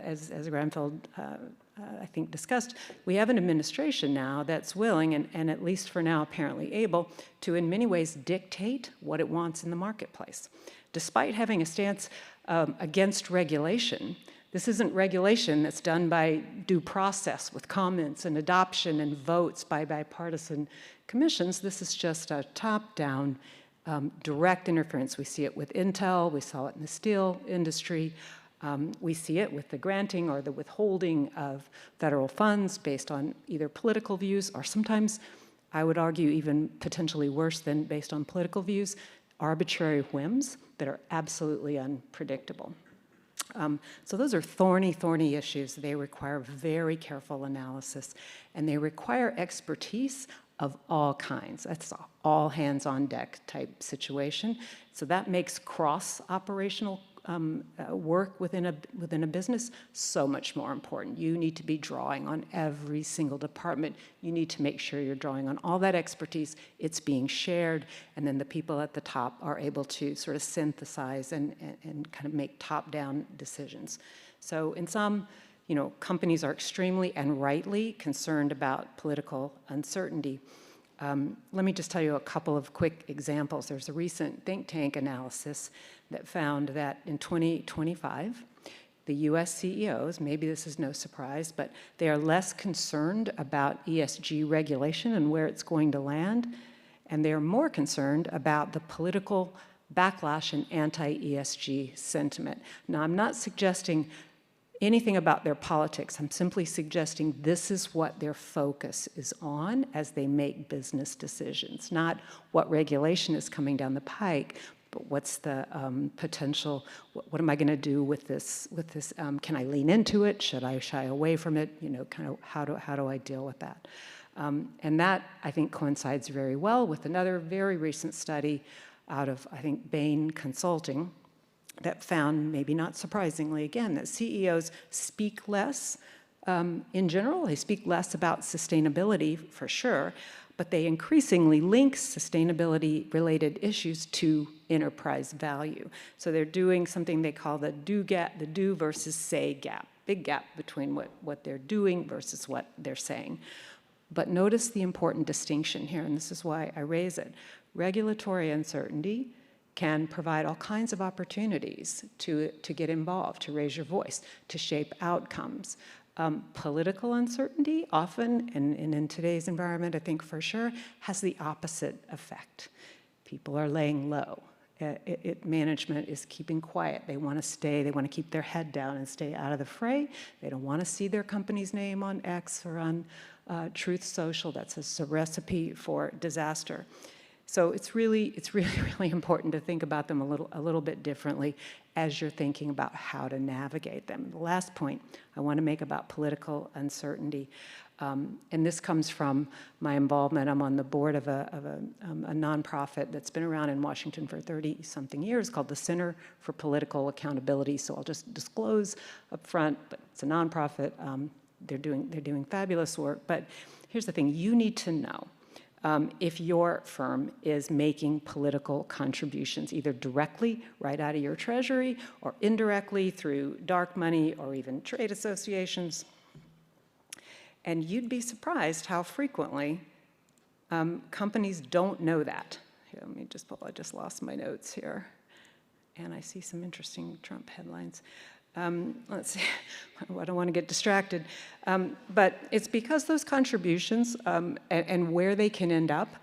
as Granville, I think, discussed, we have an administration now that's willing, and at least for now apparently able, to in many ways dictate what it wants in the marketplace. Despite having a stance against regulation, this isn't regulation that's done by due process with comments and adoption and votes by bipartisan commissions. This is just a top-down direct interference. We see it with Intel, we saw it in the steel industry, we see it with the granting or the withholding of federal funds based on either political views or sometimes, I would argue, even potentially worse than based on political views, arbitrary whims that are absolutely unpredictable. So those are thorny, thorny issues. They require very careful analysis, and they require expertise of all kinds. That's all hands on deck type situation. So that makes cross-operational work within a business so much more important. You need to be drawing on every single department. You need to make sure you're drawing on all that expertise. It's being shared, and then the people at the top are able to sort of synthesize and kind of make top-down decisions. So in some, companies are extremely and rightly concerned about political uncertainty. Let me just tell you a couple of quick examples. There's a recent think tank analysis that found that in 2025, the US CEOs, maybe this is no surprise, but they are less concerned about ESG regulation and where it's going to land, and they are more concerned about the political backlash and anti-ESG sentiment. Now, I'm not suggesting anything about their politics. I'm simply suggesting this is what their focus is on as they make business decisions, not what regulation is coming down the pike, but what's the potential, what am I going to do with this, can I lean into it? Should I shy away from it? Kind of how do I deal with that? And that, I think, coincides very well with another very recent study out of, I think, Bain Consulting, that found, maybe not surprisingly again, that CEOs speak less in general. They speak less about sustainability, for sure, but they increasingly link sustainability-related issues to enterprise value. So they're doing something they call the do versus say gap, big gap between what they're doing versus what they're saying. But notice the important distinction here, and this is why I raise it. Regulatory uncertainty can provide all kinds of opportunities to get involved, to raise your voice, to shape outcomes. Political uncertainty often, and in today's environment, I think for sure, has the opposite effect. People are laying low. Management is keeping quiet. They want to keep their head down and stay out of the fray. They don't want to see their company's name on X or on Truth Social, that's a recipe for disaster. So it's really, really important to think about them a little bit differently as you're thinking about how to navigate them. The last point I want to make about political uncertainty, and this comes from my involvement. I'm on the board of a nonprofit that's been around in Washington for 30-something years called the Center for Political Accountability. So I'll just disclose up front, but it's a nonprofit. They're doing fabulous work. But here's the thing: you need to know if your firm is making political contributions, either directly right out of your treasury or indirectly through dark money or even trade associations. And you'd be surprised how frequently companies don't know that. Here, let me just pull, I just lost my notes here. And I see some interesting Trump headlines. Let's see, I don't want to get distracted. But it's because those contributions and where they can end up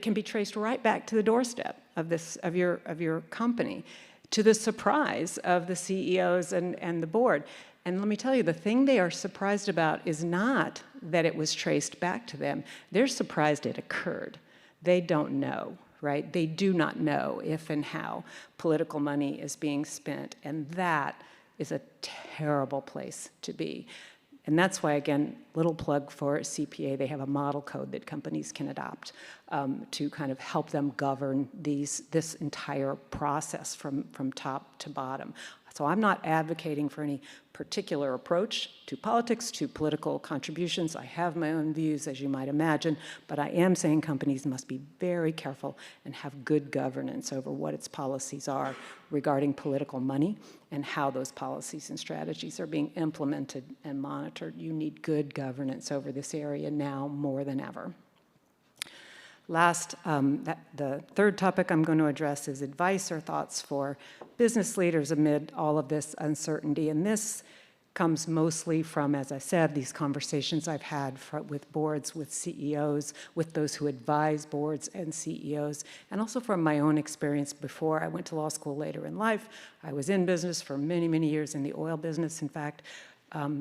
can be traced right back to the doorstep of your company, to the surprise of the CEOs and the board. And let me tell you, the thing they are surprised about is not that it was traced back to them. They're surprised it occurred. They don't know, right? They do not know if and how political money is being spent. And that is a terrible place to be. And that's why, again, little plug for CPA, they have a model code that companies can adopt to kind of help them govern this entire process from top to bottom. So I'm not advocating for any particular approach to politics, to political contributions. I have my own views, as you might imagine, but I am saying companies must be very careful and have good governance over what its policies are regarding political money and how those policies and strategies are being implemented and monitored. You need good governance over this area now more than ever. Last, the third topic I'm going to address is advice or thoughts for business leaders amid all of this uncertainty. And this comes mostly from, as I said, these conversations I've had with boards, with CEOs, with those who advise boards and CEOs, and also from my own experience before. I went to law school later in life. I was in business for many, many years, in the oil business, in fact,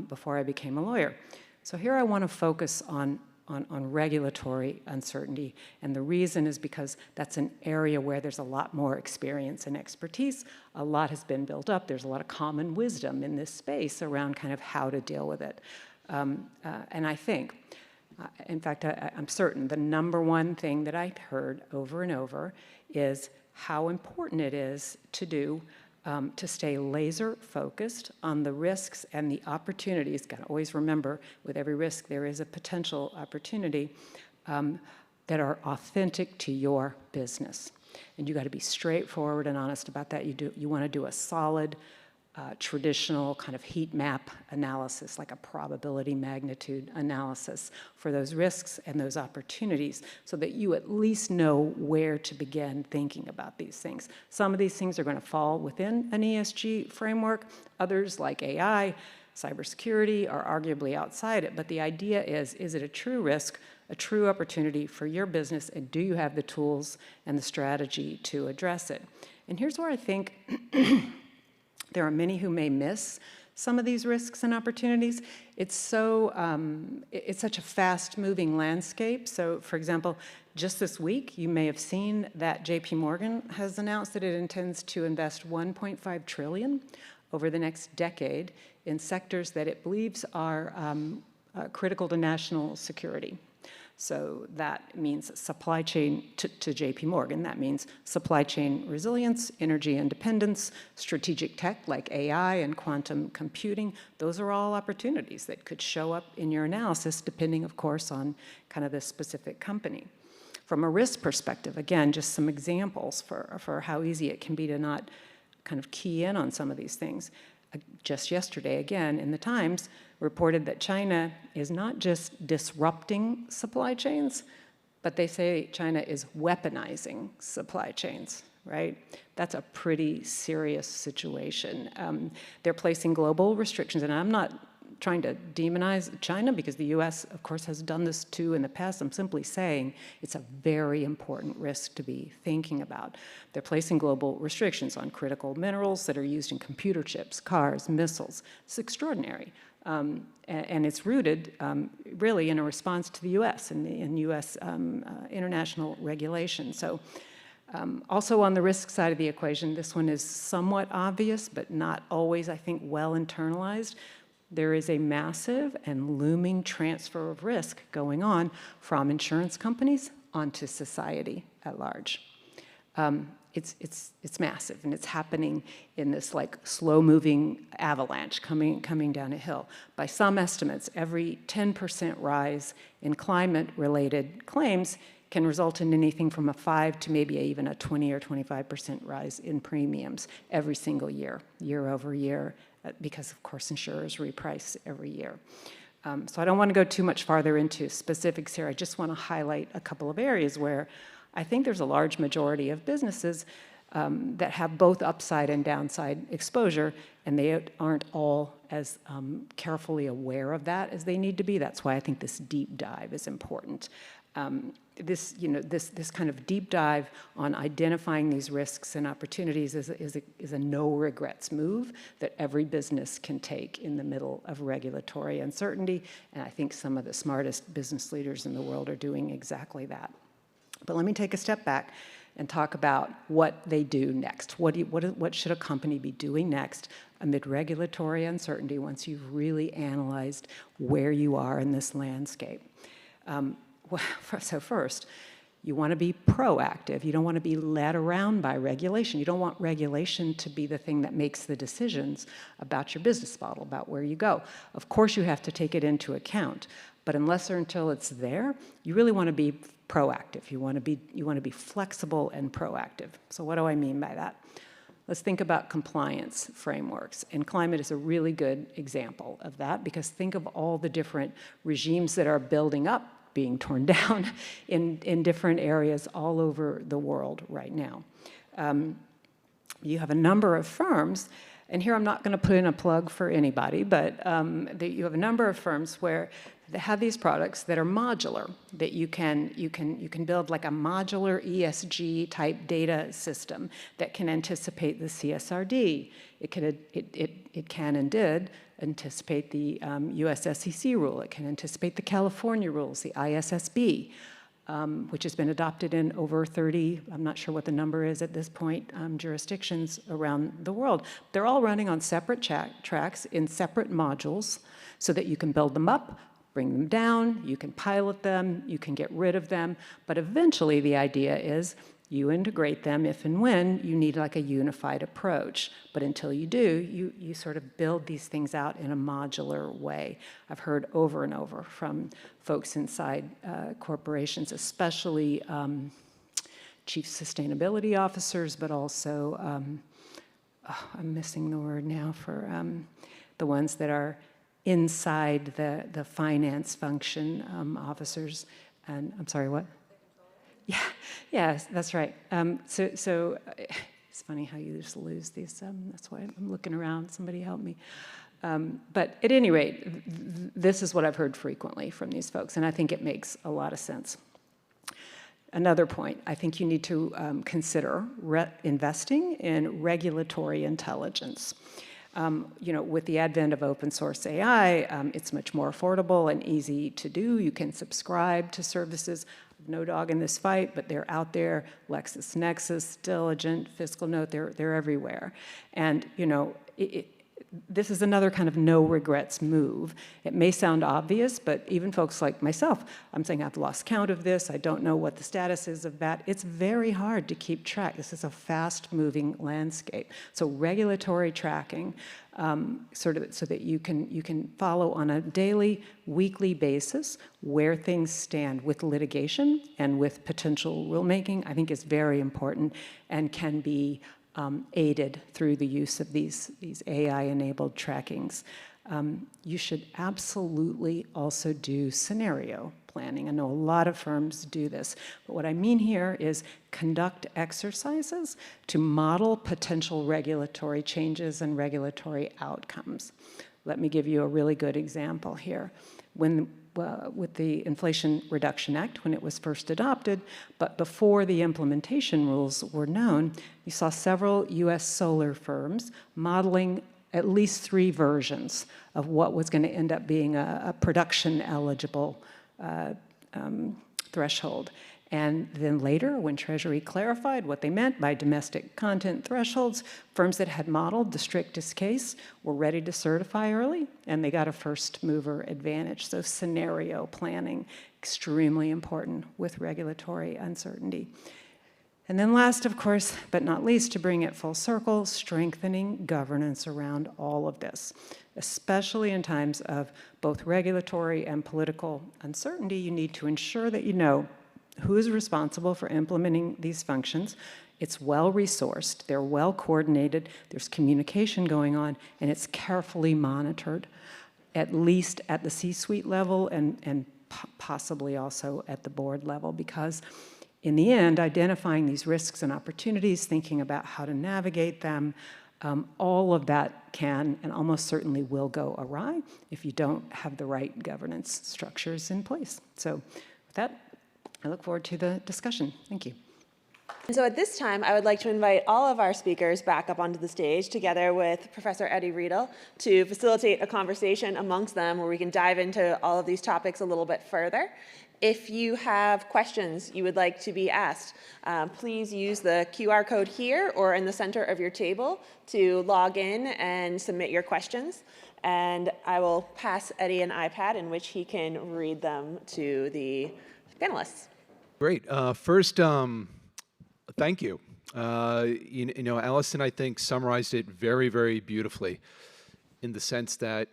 before I became a lawyer. So here I want to focus on regulatory uncertainty. And the reason is because that's an area where there's a lot more experience and expertise. A lot has been built up. There's a lot of common wisdom in this space around kind of how to deal with it. And I think, in fact, I'm certain the number one thing that I've heard over and over is how important it is to stay laser focused on the risks and the opportunities. Got to always remember, with every risk, there is a potential opportunity that are authentic to your business. And you got to be straightforward and honest about that. You want to do a solid, traditional kind of heat map analysis, like a probability magnitude analysis for those risks and those opportunities, so that you at least know where to begin thinking about these things. Some of these things are going to fall within an ESG framework. Others, like AI, cybersecurity, are arguably outside it. But the idea is it a true risk, a true opportunity for your business, and do you have the tools and the strategy to address it? And here's where I think there are many who may miss some of these risks and opportunities. It's such a fast-moving landscape. So, for example, just this week, you may have seen that JP Morgan has announced that it intends to invest $1.5 trillion over the next decade in sectors that it believes are critical to national security. So that means supply chain, to JP Morgan, that means supply chain resilience, energy independence, strategic tech like AI and quantum computing. Those are all opportunities that could show up in your analysis, depending, of course, on kind of the specific company. From a risk perspective, again, just some examples for how easy it can be to not kind of key in on some of these things. Just yesterday, again, in the Times, reported that China is not just disrupting supply chains, but they say China is weaponizing supply chains, right? That's a pretty serious situation. They're placing global restrictions, and I'm not trying to demonize China, because the US, of course, has done this too in the past. I'm simply saying it's a very important risk to be thinking about. They're placing global restrictions on critical minerals that are used in computer chips, cars, missiles. It's extraordinary. And it's rooted really in a response to the US and in US international regulation. So also on the risk side of the equation, this one is somewhat obvious, but not always, I think, well internalized. There is a massive and looming transfer of risk going on from insurance companies onto society at large. It's massive, and it's happening in this like slow-moving avalanche coming down a hill. By some estimates, every 10% rise in climate-related claims can result in anything from a 5 to maybe even a 20 or 25% rise in premiums every single year, year over year, because of course insurers reprice every year. So I don't want to go too much farther into specifics here. I just want to highlight a couple of areas where I think there's a large majority of businesses that have both upside and downside exposure, and they aren't all as carefully aware of that as they need to be. That's why I think this deep dive is important. This kind of deep dive on identifying these risks and opportunities is a no regrets move that every business can take in the middle of regulatory uncertainty, and I think some of the smartest business leaders in the world are doing exactly that. But let me take a step back and talk about what they do next. What should a company be doing next amid regulatory uncertainty once you've really analyzed where you are in this landscape? So first, you want to be proactive. You don't want to be led around by regulation. You don't want regulation to be the thing that makes the decisions about your business model, about where you go. Of course, you have to take it into account, but unless or until it's there, you really want to be proactive. You want to be flexible and proactive. So what do I mean by that? Let's think about compliance frameworks, and climate is a really good example of that, because think of all the different regimes that are building up, being torn down in different areas all over the world right now. You have a number of firms, and here I'm not going to put in a plug for anybody, but you have a number of firms where they have these products that are modular, that you can build like a modular ESG type data system that can anticipate the CSRD. It can and did anticipate the US SEC rule. It can anticipate the California rules, the ISSB, which has been adopted in over 30, I'm not sure what the number is at this point, jurisdictions around the world. They're all running on separate tracks in separate modules so that you can build them up, bring them down, you can pilot them, you can get rid of them, but eventually the idea is you integrate them if and when you need like a unified approach. But until you do, you sort of build these things out in a modular way. I've heard over and over from folks inside corporations, especially chief sustainability officers, but also, I'm missing the word now for the ones that are inside the finance function, officers. And I'm sorry, what? Yeah, that's right. So it's funny how you just lose these. That's why I'm looking around. Somebody help me. But at any rate, this is what I've heard frequently from these folks, and I think it makes a lot of sense. Another point, I think you need to consider investing in regulatory intelligence. With the advent of open source AI, it's much more affordable and easy to do. You can subscribe to services. No dog in this fight, but they're out there. LexisNexis, Diligent, Fiscal Note, they're everywhere. And, this is another kind of no regrets move. It may sound obvious, but even folks like myself, I'm saying I've lost count of this. I don't know what the status is of that. It's very hard to keep track. This is a fast-moving landscape. So regulatory tracking, so that you can follow on a daily, weekly basis where things stand with litigation and with potential rulemaking, I think is very important and can be aided through the use of these AI-enabled trackings. You should absolutely also do scenario planning. I know a lot of firms do this, but what I mean here is conduct exercises to model potential regulatory changes and regulatory outcomes. Let me give you a really good example here. With the Inflation Reduction Act, when it was first adopted, but before the implementation rules were known, you saw several US solar firms modeling at least 3 versions of what was going to end up being a production eligible threshold. And then later, when Treasury clarified what they meant by domestic content thresholds, firms that had modeled the strictest case were ready to certify early, and they got a first mover advantage. So scenario planning, extremely important with regulatory uncertainty. And then last, of course, but not least, to bring it full circle, strengthening governance around all of this, especially in times of both regulatory and political uncertainty. You need to ensure that you know who is responsible for implementing these functions. It's well-resourced, they're well-coordinated, there's communication going on, and it's carefully monitored, at least at the C-suite level and possibly also at the board level, because in the end, identifying these risks and opportunities, thinking about how to navigate them, all of that can and almost certainly will go awry if you don't have the right governance structures in place. So with that, I look forward to the discussion. Thank you. And so at this time, I would like to invite all of our speakers back up onto the stage together with Professor Eddie Riedl to facilitate a conversation amongst them where we can dive into all of these topics a little bit further. If you have questions you would like to be asked, please use the QR code here or in the center of your table to log in and submit your questions. And I will pass Eddie an iPad in which he can read them to the panelists. Great. First, thank you. You know, Allison, I think, summarized it very, very beautifully in the sense that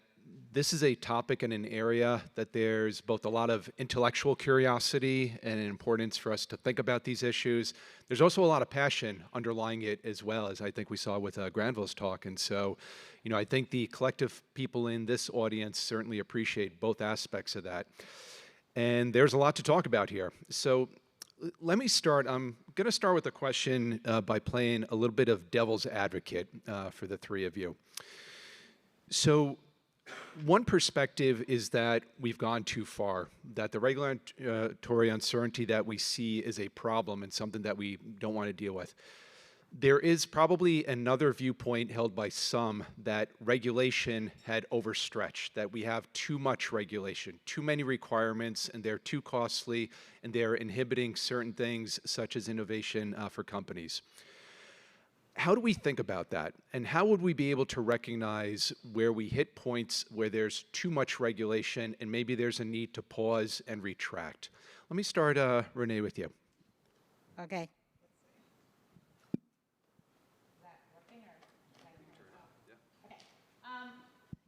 this is a topic and an area that there's both a lot of intellectual curiosity and an importance for us to think about these issues. There's also a lot of passion underlying it as well, as I think we saw with Granville's talk. And so, you know, I think the collective people in this audience certainly appreciate both aspects of that. And there's a lot to talk about here. So let me start. I'm going to start with a question by playing a little bit of devil's advocate for the 3 of you. So one perspective is that we've gone too far, that the regulatory uncertainty that we see is a problem and something that we don't want to deal with. There is probably another viewpoint held by some that regulation had overstretched, that we have too much regulation, too many requirements, and they're too costly, and they're inhibiting certain things such as innovation for companies. How do we think about that? And how would we be able to recognize where we hit points where there's too much regulation and maybe there's a need to pause and retract? Let me start, Renee, with you. Okay.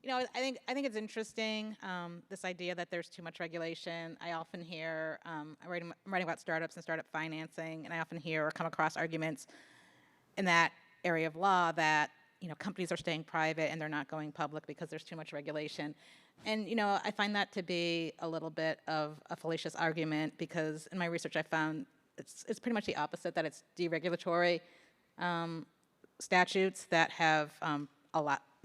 You know, I think it's interesting, this idea that there's too much regulation. I often hear, I'm writing about startups and startup financing, and I often hear or come across arguments in that area of law that, you know, companies are staying private and they're not going public because there's too much regulation. And, you know, I find that to be a little bit of a fallacious argument because in my research I found it's pretty much the opposite, that it's deregulatory statutes that have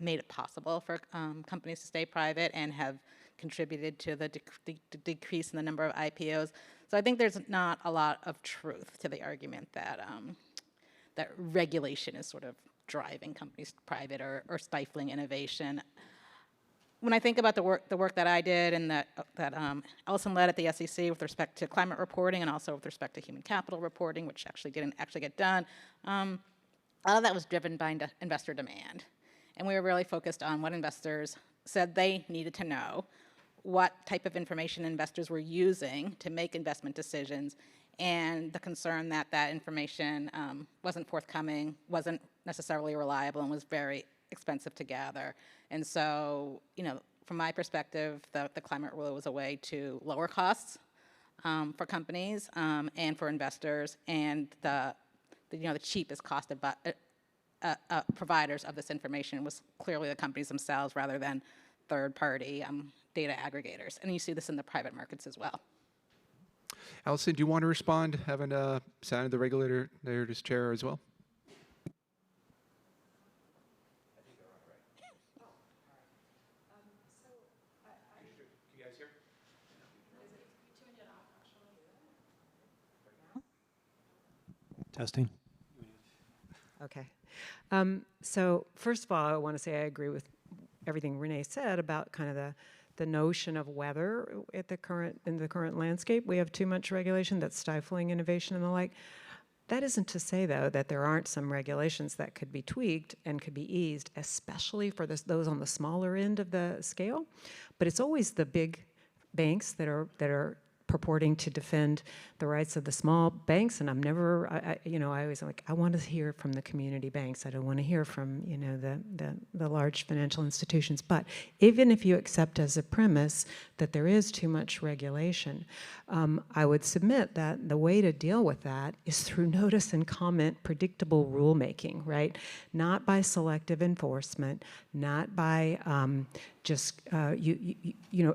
made it possible for companies to stay private and have contributed to the decrease in the number of IPOs. So I think there's not a lot of truth to the argument that that regulation is sort of driving companies private or stifling innovation. When I think about the work that I did and that Allison led at the SEC with respect to climate reporting and also with respect to human capital reporting, which actually didn't get done, a lot of that was driven by investor demand. And we were really focused on what investors said they needed to know, what type of information investors were using to make investment decisions, and the concern that that information wasn't forthcoming, wasn't necessarily reliable, and was very expensive to gather. And so, you know, from my perspective, the climate rule was a way to lower costs for companies and for investors, and the cheapest cost of providers of this information was clearly the companies themselves rather than third-party data aggregators. And you see this in the private markets as well. Allison, do you want to respond, having sat in the regulator's chair as well? Can you guys hear? Testing. Okay. So first of all, I want to say I agree with everything Renee said about kind of the notion of whether in the current landscape we have too much regulation that's stifling innovation and the like. That isn't to say, though, that there aren't some regulations that could be tweaked and could be eased, especially for those on the smaller end of the scale. But it's always the big banks that are purporting to defend the rights of the small banks, and I always like, I want to hear from the community banks. I don't want to hear from, the large financial institutions. But even if you accept as a premise that there is too much regulation, I would submit that the way to deal with that is through notice and comment, predictable rulemaking, right? Not by selective enforcement, not by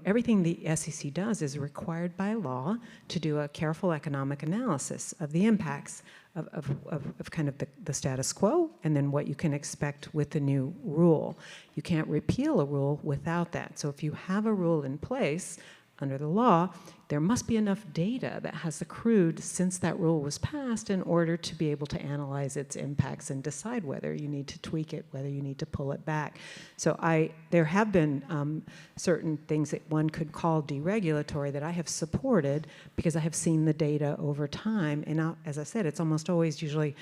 everything the SEC does is required by law to do a careful economic analysis of the impacts of kind of the status quo and then what you can expect with the new rule. You can't repeal a rule without that. So if you have a rule in place under the law, there must be enough data that has accrued since that rule was passed in order to be able to analyze its impacts and decide whether you need to tweak it, whether you need to pull it back. So there have been certain things that one could call deregulatory that I have supported because I have seen the data over time. And as I said, it's almost always usually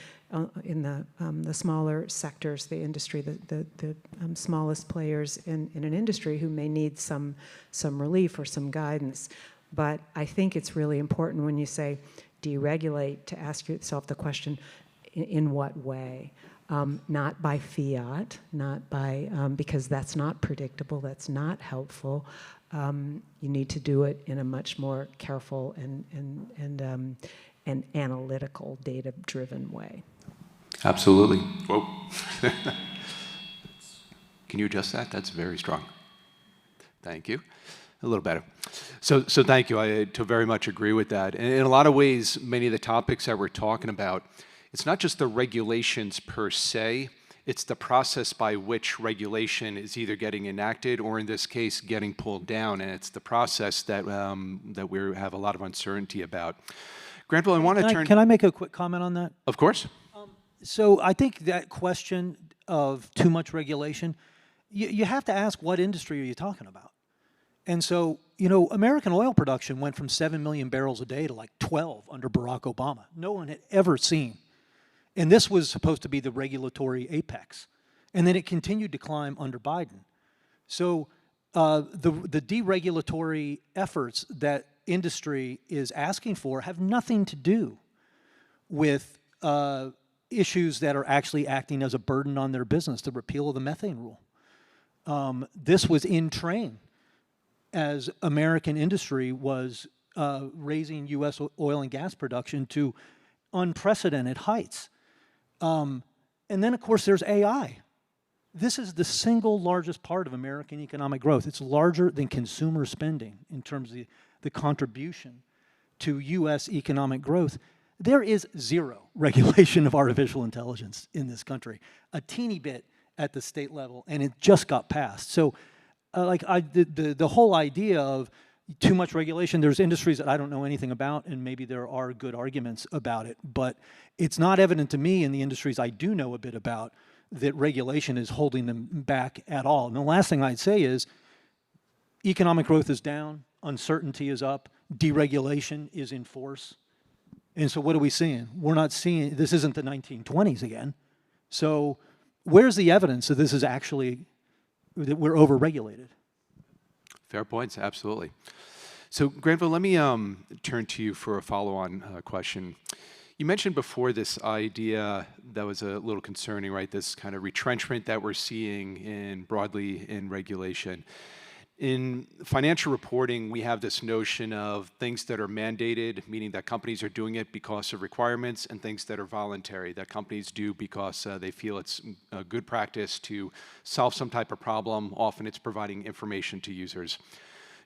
in the smaller sectors, the industry, the smallest players in an industry who may need some relief or some guidance. But I think it's really important when you say deregulate to ask yourself the question, in what way? Not by fiat, not by, because that's not predictable, that's not helpful. You need to do it in a much more careful and analytical, data-driven way. Absolutely. Whoa. Can you adjust that? That's very strong. Thank you. A little better. So thank you. I to very much agree with that. And in a lot of ways, many of the topics that we're talking about, it's not just the regulations per se, it's the process by which regulation is either getting enacted or in this case, getting pulled down. And it's the process that we have a lot of uncertainty about. Granville, I want to turn... Can I make a quick comment on that? Of course. So I think that question of too much regulation, you have to ask what industry are you talking about? And so, American oil production went from 7 million barrels a day to like 12 under Barack Obama. No one had ever seen. And this was supposed to be the regulatory apex. And then it continued to climb under Biden. So the deregulatory efforts that industry is asking for have nothing to do with issues that are actually acting as a burden on their business, the repeal of the methane rule. This was in train as American industry was raising U.S. oil and gas production to unprecedented heights. And then, of course, there's AI. This is the single largest part of American economic growth. It's larger than consumer spending in terms of the contribution to U.S. economic growth. There is zero regulation of artificial intelligence in this country, a teeny bit at the state level, and it just got passed. So the whole idea of too much regulation, there's industries that I don't know anything about, and maybe there are good arguments about it, but it's not evident to me in the industries I do know a bit about that regulation is holding them back at all. And the last thing I'd say is economic growth is down, uncertainty is up, deregulation is in force. And so what are we seeing? We're not seeing, this isn't the 1920s again. So where's the evidence that this is actually, that we're overregulated? Fair points, absolutely. So Granville, let me turn to you for a follow-on question. You mentioned before this idea that was a little concerning, right? This kind of retrenchment that we're seeing broadly in regulation. In financial reporting, we have this notion of things that are mandated, meaning that companies are doing it because of requirements, and things that are voluntary, that companies do because they feel it's a good practice to solve some type of problem. Often it's providing information to users.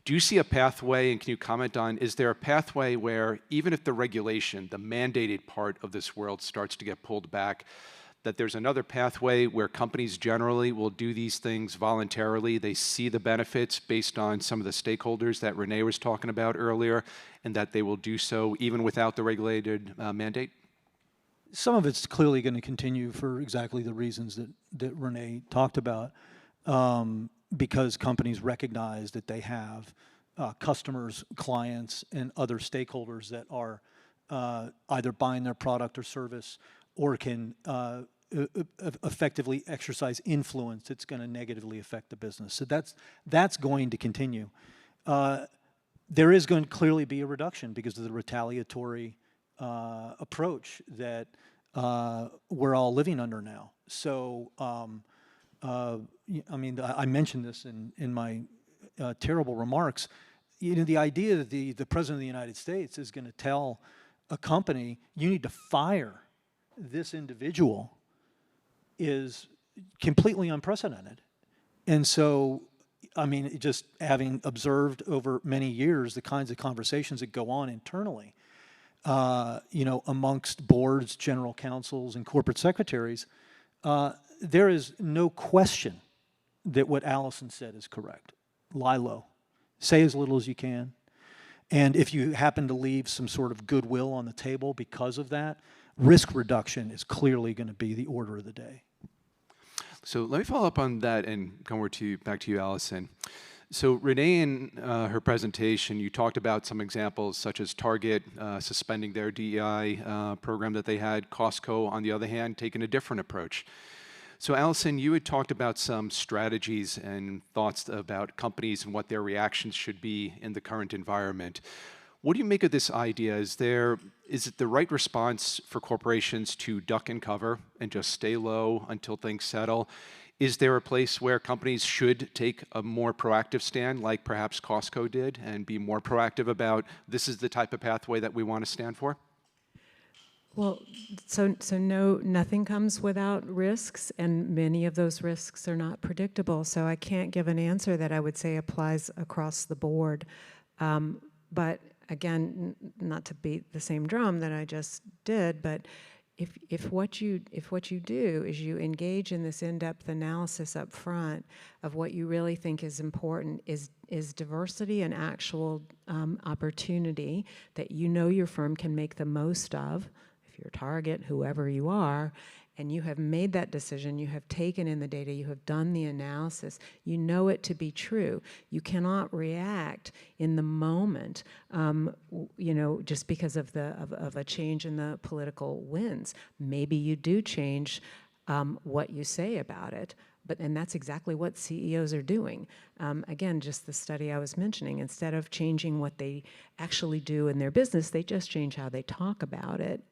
Do you see a pathway, and can you comment on, is there a pathway where even if the regulation, the mandated part of this world starts to get pulled back, that there's another pathway where companies generally will do these things voluntarily? They see the benefits based on some of the stakeholders that Renee was talking about earlier, and that they will do so even without the regulated mandate? Some of it's clearly going to continue for exactly the reasons that Renee talked about, because companies recognize that they have customers, clients, and other stakeholders that are either buying their product or service or can effectively exercise influence that's going to negatively affect the business. So that's going to continue. There is going to clearly be a reduction because of the retaliatory approach that we're all living under now. So, I mean, I mentioned this in my terrible remarks. You know, the idea that the President of the United States is going to tell a company, you need to fire this individual, is completely unprecedented. And so, I mean, just having observed over many years the kinds of conversations that go on internally, you know, amongst boards, general counsels, and corporate secretaries, there is no question that what Allison said is correct. Lie low. Say as little as you can. And if you happen to leave some sort of goodwill on the table because of that, risk reduction is clearly going to be the order of the day. So let me follow up on that and come back to you, Allison. So Renee, in her presentation, you talked about some examples such as Target suspending their DEI program that they had, Costco, on the other hand, taking a different approach. So Allison, you had talked about some strategies and thoughts about companies and what their reactions should be in the current environment. What do you make of this idea? Is it the right response for corporations to duck and cover and just stay low until things settle? Is there a place where companies should take a more proactive stand, like perhaps Costco did, and be more proactive about this is the type of pathway that we want to stand for? Well, so no, nothing comes without risks, and many of those risks are not predictable. So I can't give an answer that I would say applies across the board. But again, not to beat the same drum that I just did, but if what you do is you engage in this in-depth analysis up front of what you really think is important is diversity and actual opportunity that you know your firm can make the most of, if you're Target, whoever you are, and you have made that decision, you have taken in the data, you have done the analysis, you know it to be true. You cannot react in the moment, you know, just because of a change in the political winds. Maybe you do change what you say about it, and that's exactly what CEOs are doing. Again, just the study I was mentioning, instead of changing what they actually do in their business, they just change how they talk about it.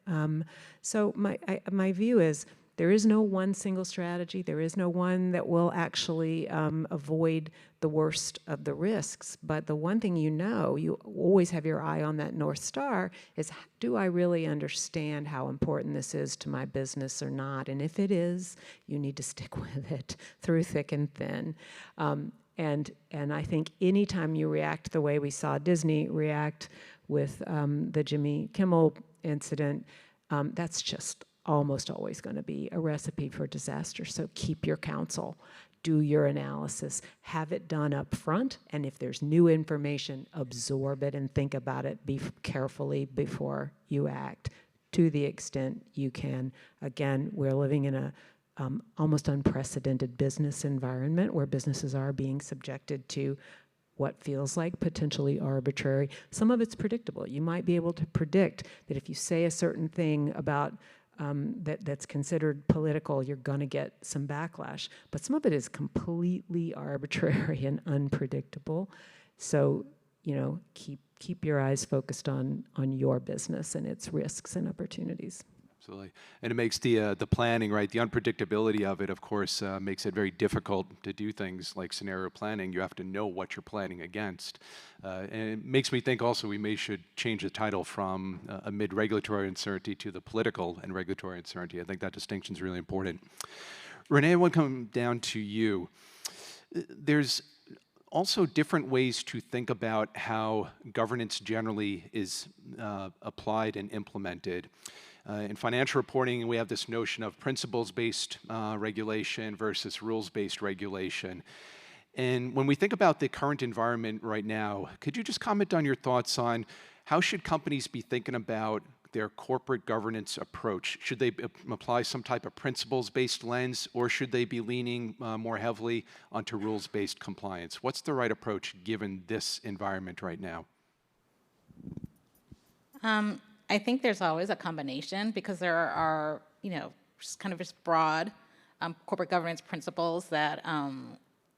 So my view is there is no one single strategy. There is no one that will actually avoid the worst of the risks. But the one thing you always have your eye on that North Star is, do I really understand how important this is to my business or not? And if it is, you need to stick with it through thick and thin. And I think anytime you react the way we saw Disney react with the Jimmy Kimmel incident, that's just almost always going to be a recipe for disaster. So keep your counsel, do your analysis, have it done up front, and if there's new information, absorb it and think about it carefully before you act to the extent you can. Again, we're living in a almost unprecedented business environment where businesses are being subjected to what feels like potentially arbitrary. Some of it's predictable. You might be able to predict that if you say a certain thing about that's considered political, you're going to get some backlash. But some of it is completely arbitrary and unpredictable. So, you know, keep your eyes focused on your business and its risks and opportunities. Absolutely. And it makes the planning, right, the unpredictability of it, of course, makes it very difficult to do things like scenario planning. You have to know what you're planning against. And it makes me think also we should change the title from amid regulatory uncertainty to the political and regulatory uncertainty. I think that distinction is really important. Renee, I want to come down to you. There's also different ways to think about how governance generally is applied and implemented. In financial reporting, we have this notion of principles-based regulation versus rules-based regulation. And when we think about the current environment right now, could you just comment on your thoughts on how should companies be thinking about their corporate governance approach? Should they apply some type of principles-based lens, or should they be leaning more heavily onto rules-based compliance? What's the right approach given this environment right now? I think there's always a combination because there are, just broad corporate governance principles that,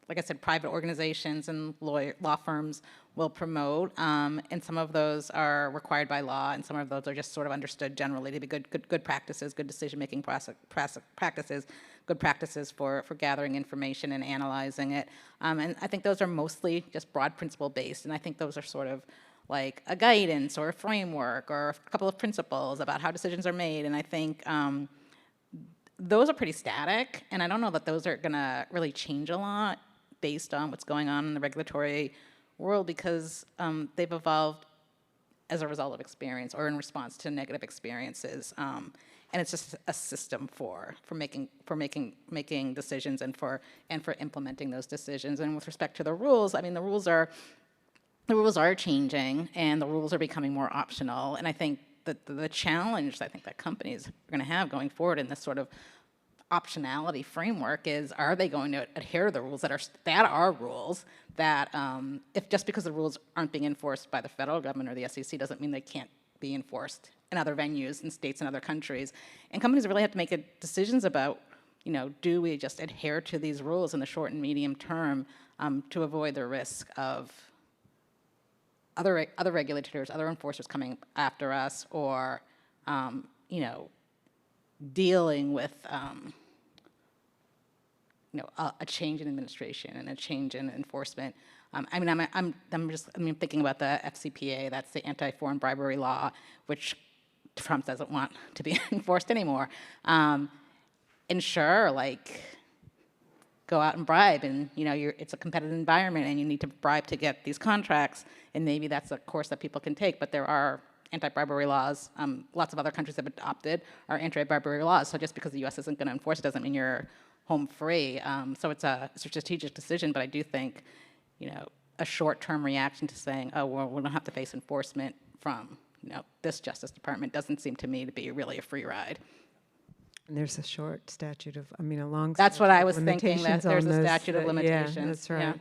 like I said, private organizations and law firms will promote, and some of those are required by law, and some of those are just sort of understood generally to be good practices, good decision-making practices, good practices for gathering information and analyzing it. And I think those are mostly just broad principle-based, and I think those are sort of like a guidance or a framework or a couple of principles about how decisions are made, and I think those are pretty static, and I don't know that those are gonna really change a lot based on what's going on in the regulatory world because they've evolved as a result of experience or in response to negative experiences, and it's just a system for making decisions and for implementing those decisions. And with respect to the rules, I mean, the rules are changing and the rules are becoming more optional. And I think that the challenge I think that companies are going to have going forward in this sort of optionality framework is, are they going to adhere to the rules that are rules that if just because the rules aren't being enforced by the federal government or the SEC doesn't mean they can't be enforced in other venues in states and other countries. And companies really have to make decisions about, do we just adhere to these rules in the short and medium term to avoid the risk of other regulators, other enforcers coming after us, or dealing with a change in administration and a change in enforcement. I'm thinking about the FCPA. That's the anti-foreign bribery law, which Trump doesn't want to be enforced anymore. And sure, go out and bribe, and it's a competitive environment, and you need to bribe to get these contracts, and maybe that's a course that people can take. But there are anti-bribery laws. Lots of other countries have adopted our anti-bribery laws. So just because the U.S. isn't going to enforce it doesn't mean you're home free. So it's a strategic decision. But I do think, a short-term reaction to saying, oh, well, we don't have to face enforcement from this Justice Department doesn't seem to me to be really a free ride. And there's a short statute of, a long. That's what I was thinking. That limitations there's on a those, statute of limitations. Yeah, that's right.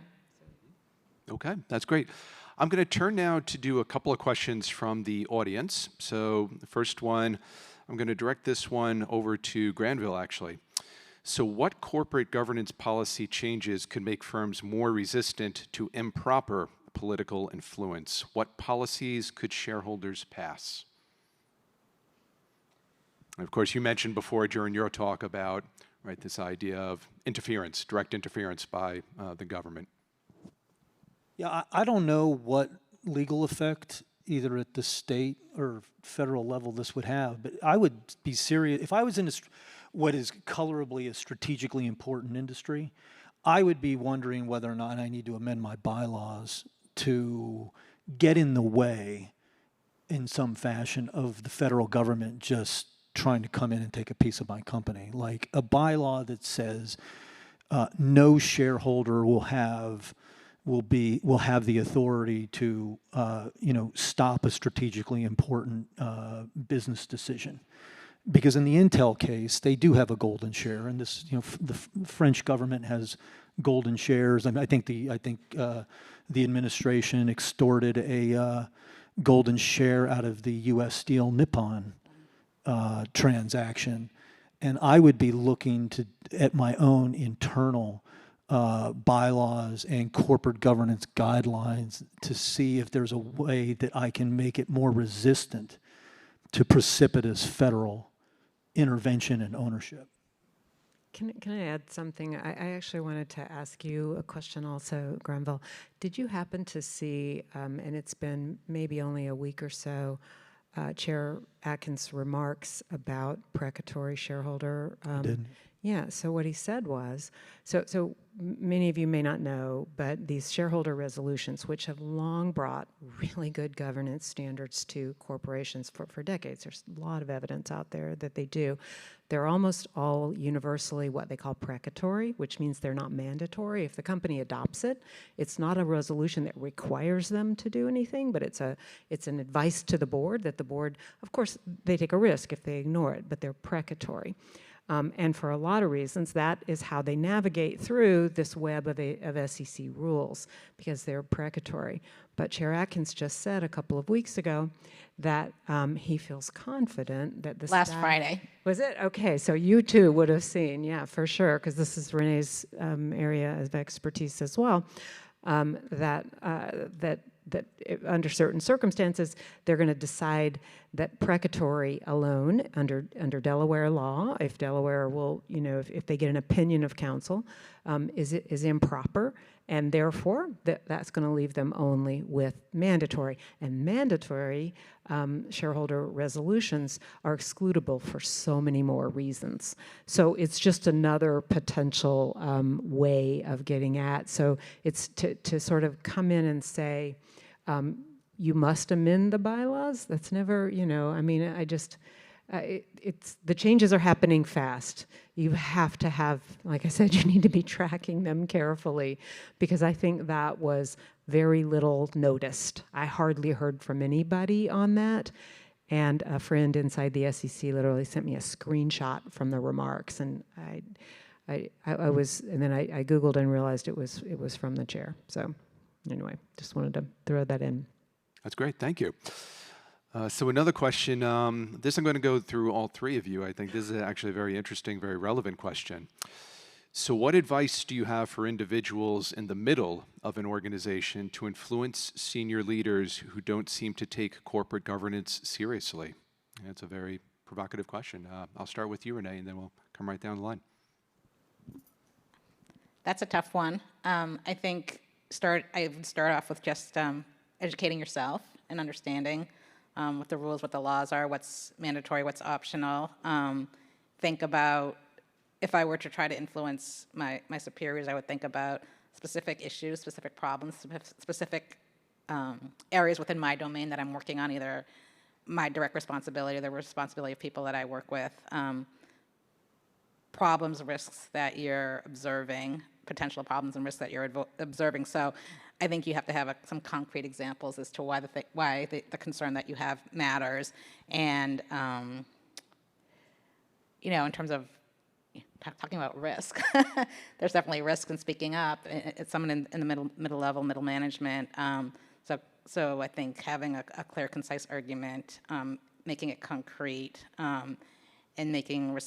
Yeah. Okay, that's great. I'm going to turn now to do a couple of questions from the audience. So the first one, I'm going to direct this one over to Granville, actually. So what corporate governance policy changes could make firms more resistant to improper political influence? What policies could shareholders pass? And of course, you mentioned before during your talk about this idea of interference, direct interference by the government. Yeah, I don't know what legal effect, either at the state or federal level, this would have, but I would be serious. If I was in what is colorably a strategically important industry, I would be wondering whether or not I need to amend my bylaws to get in the way in some fashion of the federal government just trying to come in and take a piece of my company. Like a bylaw that says no shareholder will have the authority to stop a strategically important business decision. Because in the Intel case, they do have a golden share, and this the French government has golden shares. I mean, I think the administration extorted a golden share out of the U.S. Steel Nippon transaction, and I would be looking at my own internal bylaws and corporate governance guidelines to see if there's a way that I can make it more resistant to precipitous federal intervention and ownership. Can I add something? I actually wanted to ask you a question also, Granville. Did you happen to see, and it's been maybe only a week or so, Chair Atkins' remarks about precatory shareholder? I did. Yeah, so what he said was, so many of you may not know, but these shareholder resolutions, which have long brought really good governance standards to corporations for decades, there's a lot of evidence out there that they do. They're almost all universally what they call precatory, which means they're not mandatory. If the company adopts it, it's not a resolution that requires them to do anything, but it's an advice to the board that the board, of course, they take a risk if they ignore it, but they're precatory. And for a lot of reasons, that is how they navigate through this web of SEC rules, because they're precatory. But Chair Atkins just said a couple of weeks ago that he feels confident that the Last staff- Friday. Was it? Okay, so you too would have seen, yeah, for sure, because this is Renee's area of expertise as well, that under certain circumstances, they're going to decide that precatory alone under Delaware law, if Delaware will, if they get an opinion of counsel, is improper, and therefore that's going to leave them only with mandatory. And mandatory shareholder resolutions are excludable for so many more reasons. So it's just another potential way of getting at. So it's to sort of come in and say, you must amend the bylaws. That's never, it's the changes are happening fast. You have to have, like I said, you need to be tracking them carefully, because I think that was very little noticed. I hardly heard from anybody on that. And a friend inside the SEC literally sent me a screenshot from the remarks, and I Googled and realized it was from the chair. So anyway, just wanted to throw that in. That's great. Thank you. So another question. This I'm going to go through all three of you. I think this is actually a very interesting, very relevant question. So what advice do you have for individuals in the middle of an organization to influence senior leaders who don't seem to take corporate governance seriously? That's a very provocative question. I'll start with you, Renee, and then we'll come right down the line. That's a tough one. I think I would start off with just educating yourself and understanding what the rules, what the laws are, what's mandatory, what's optional. Think about, if I were to try to influence my superiors, I would think about specific issues, specific problems, specific areas within my domain that I'm working on, either my direct responsibility or the responsibility of people that I work with, problems, risks that you're observing, potential problems and risks that you're observing. So I think you have to have some concrete examples as to why the concern that you have matters. And, in terms of talking about risk, there's definitely risk in speaking up. It's someone in the middle level, middle management. So I think having a clear, concise argument, making it concrete, and making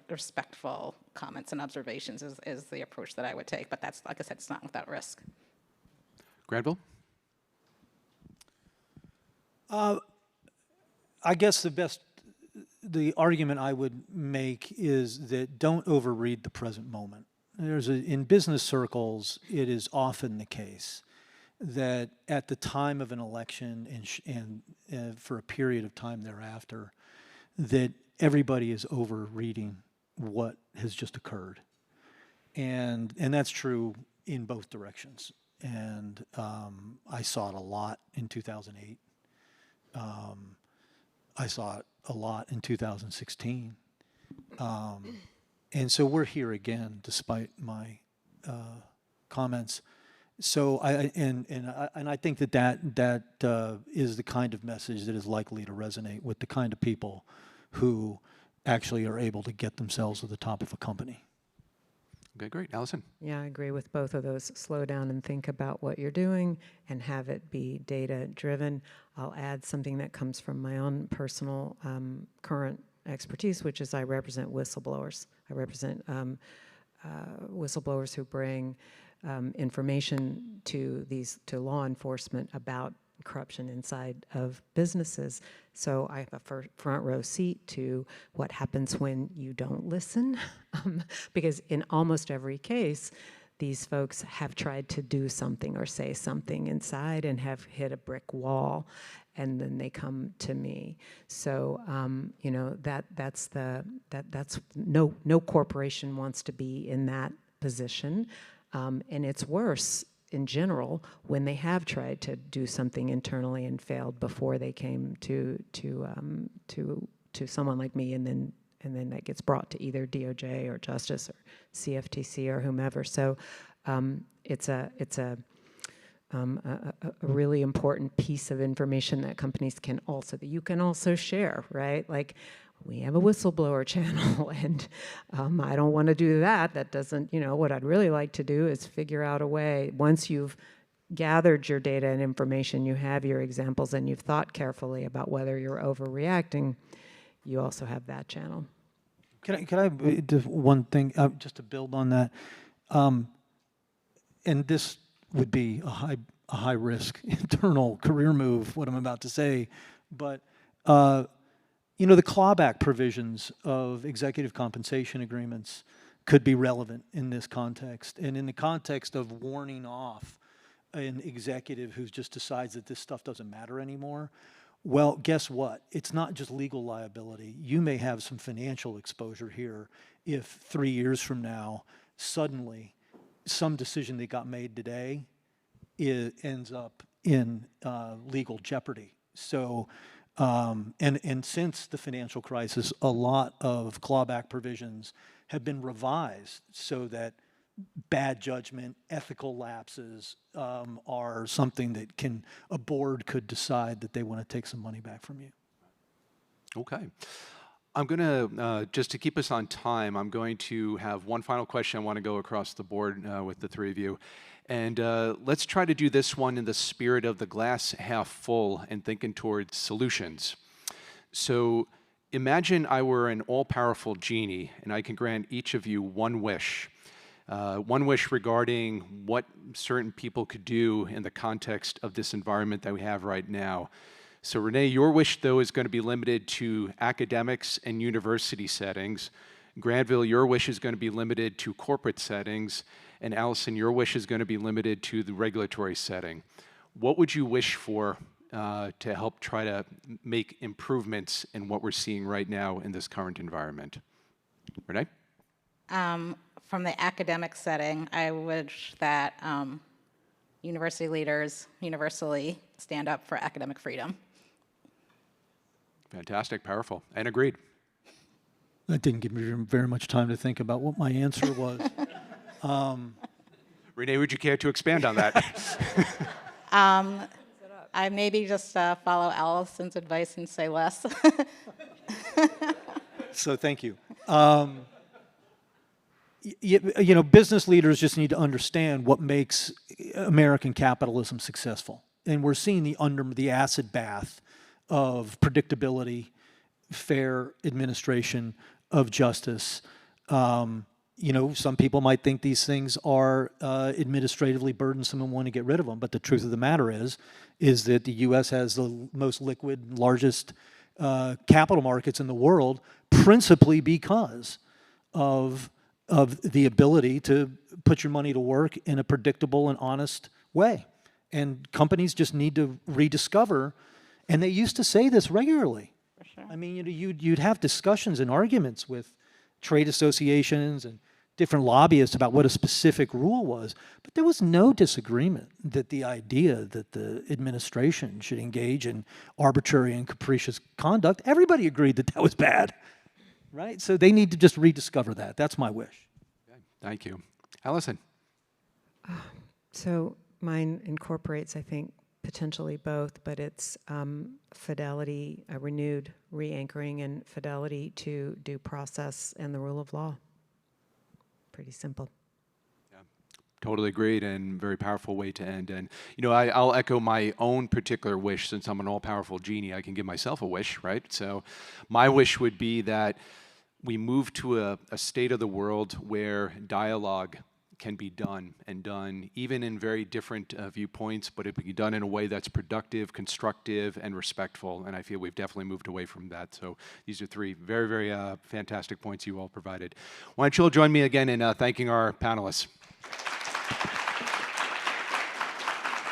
respectful comments and observations is the approach that I would take. But that's, like I said, it's not without risk. Granville? I guess the argument I would make is that don't overread the present moment. In business circles, it is often the case that at the time of an election and for a period of time thereafter, that everybody is overreading what has just occurred. And that's true in both directions. And I saw it a lot in 2008. I saw it a lot in 2016. And so we're here again, despite my comments. So I think that is the kind of message that is likely to resonate with the kind of people who actually are able to get themselves to the top of a company. Okay, great. Allison? Yeah, I agree with both of those. Slow down and think about what you're doing and have it be data-driven. I'll add something that comes from my own personal current expertise, which is I represent whistleblowers. I represent whistleblowers who bring information to law enforcement about corruption inside of businesses. So I have a front row seat to what happens when you don't listen, because in almost every case, these folks have tried to do something or say something inside and have hit a brick wall. and then they come to me. So you know, that's no corporation wants to be in that position, and it's worse in general when they have tried to do something internally and failed before they came to someone like me, and then that gets brought to either DOJ or Justice or CFTC or whomever. So it's a really important piece of information that companies can also, that you can also share, right? Like, we have a whistleblower channel, and I don't want to do that. That doesn't, you know, what I'd really like to do is figure out a way, once you've gathered your data and information, you have your examples, and you've thought carefully about whether you're overreacting, you also have that channel. Can I do one thing, just to build on that? And this would be a high risk internal career move, what I'm about to say, but you know, the clawback provisions of executive compensation agreements could be relevant in this context, and in the context of warning off an executive who just decides that this stuff doesn't matter anymore. Well, guess what? It's not just legal liability. You may have some financial exposure here if 3 years from now, suddenly, some decision that got made today ends up in legal jeopardy. So, and since the financial crisis, a lot of clawback provisions have been revised so that bad judgment, ethical lapses are something that a board could decide that they want to take some money back from you. Okay. I'm going to, just to keep us on time, I'm going to have one final question I want to go across the board with the three of you. And let's try to do this one in the spirit of the glass half full and thinking towards solutions. So imagine I were an all-powerful genie, and I can grant each of you one wish. One wish regarding what certain people could do in the context of this environment that we have right now. So Renee, your wish, though, is going to be limited to academics and university settings. Granville, your wish is going to be limited to corporate settings. And Allison, your wish is going to be limited to the regulatory setting. What would you wish for to help try to make improvements in what we're seeing right now in this current environment? Renee? From the academic setting, I wish that university leaders universally stand up for academic freedom. Fantastic, powerful, and agreed. That didn't give me very much time to think about what my answer was. Renee, would you care to expand on that? I maybe just follow Allison's advice and say less. So thank you. You know, business leaders just need to understand what makes American capitalism successful. And we're seeing the acid bath of predictability, fair administration of justice. You know, some people might think these things are administratively burdensome and want to get rid of them. But the truth of the matter is that the U.S. has the most liquid, largest capital markets in the world, principally because of the ability to put your money to work in a predictable and honest way. And companies just need to rediscover, and they used to say this regularly. For sure. I mean, you'd have discussions and arguments with trade associations and different lobbyists about what a specific rule was, but there was no disagreement that the idea that the administration should engage in arbitrary and capricious conduct, everybody agreed that that was bad. Right? So they need to just rediscover that. That's my wish. Okay. Thank you. Allison? So mine incorporates, I think, potentially both, but it's fidelity, a renewed re-anchoring and fidelity to due process and the rule of law. Pretty simple. Yeah, totally agreed, and very powerful way to end. And, you know, I'll echo my own particular wish. Since I'm an all-powerful genie, I can give myself a wish, right? So my wish would be that we move to a state of the world where dialogue can be done, and done even in very different viewpoints, but it can be done in a way that's productive, constructive, and respectful. And I feel we've definitely moved away from that. So these are three very, very fantastic points you all provided. Why don't you all join me again in thanking our panelists.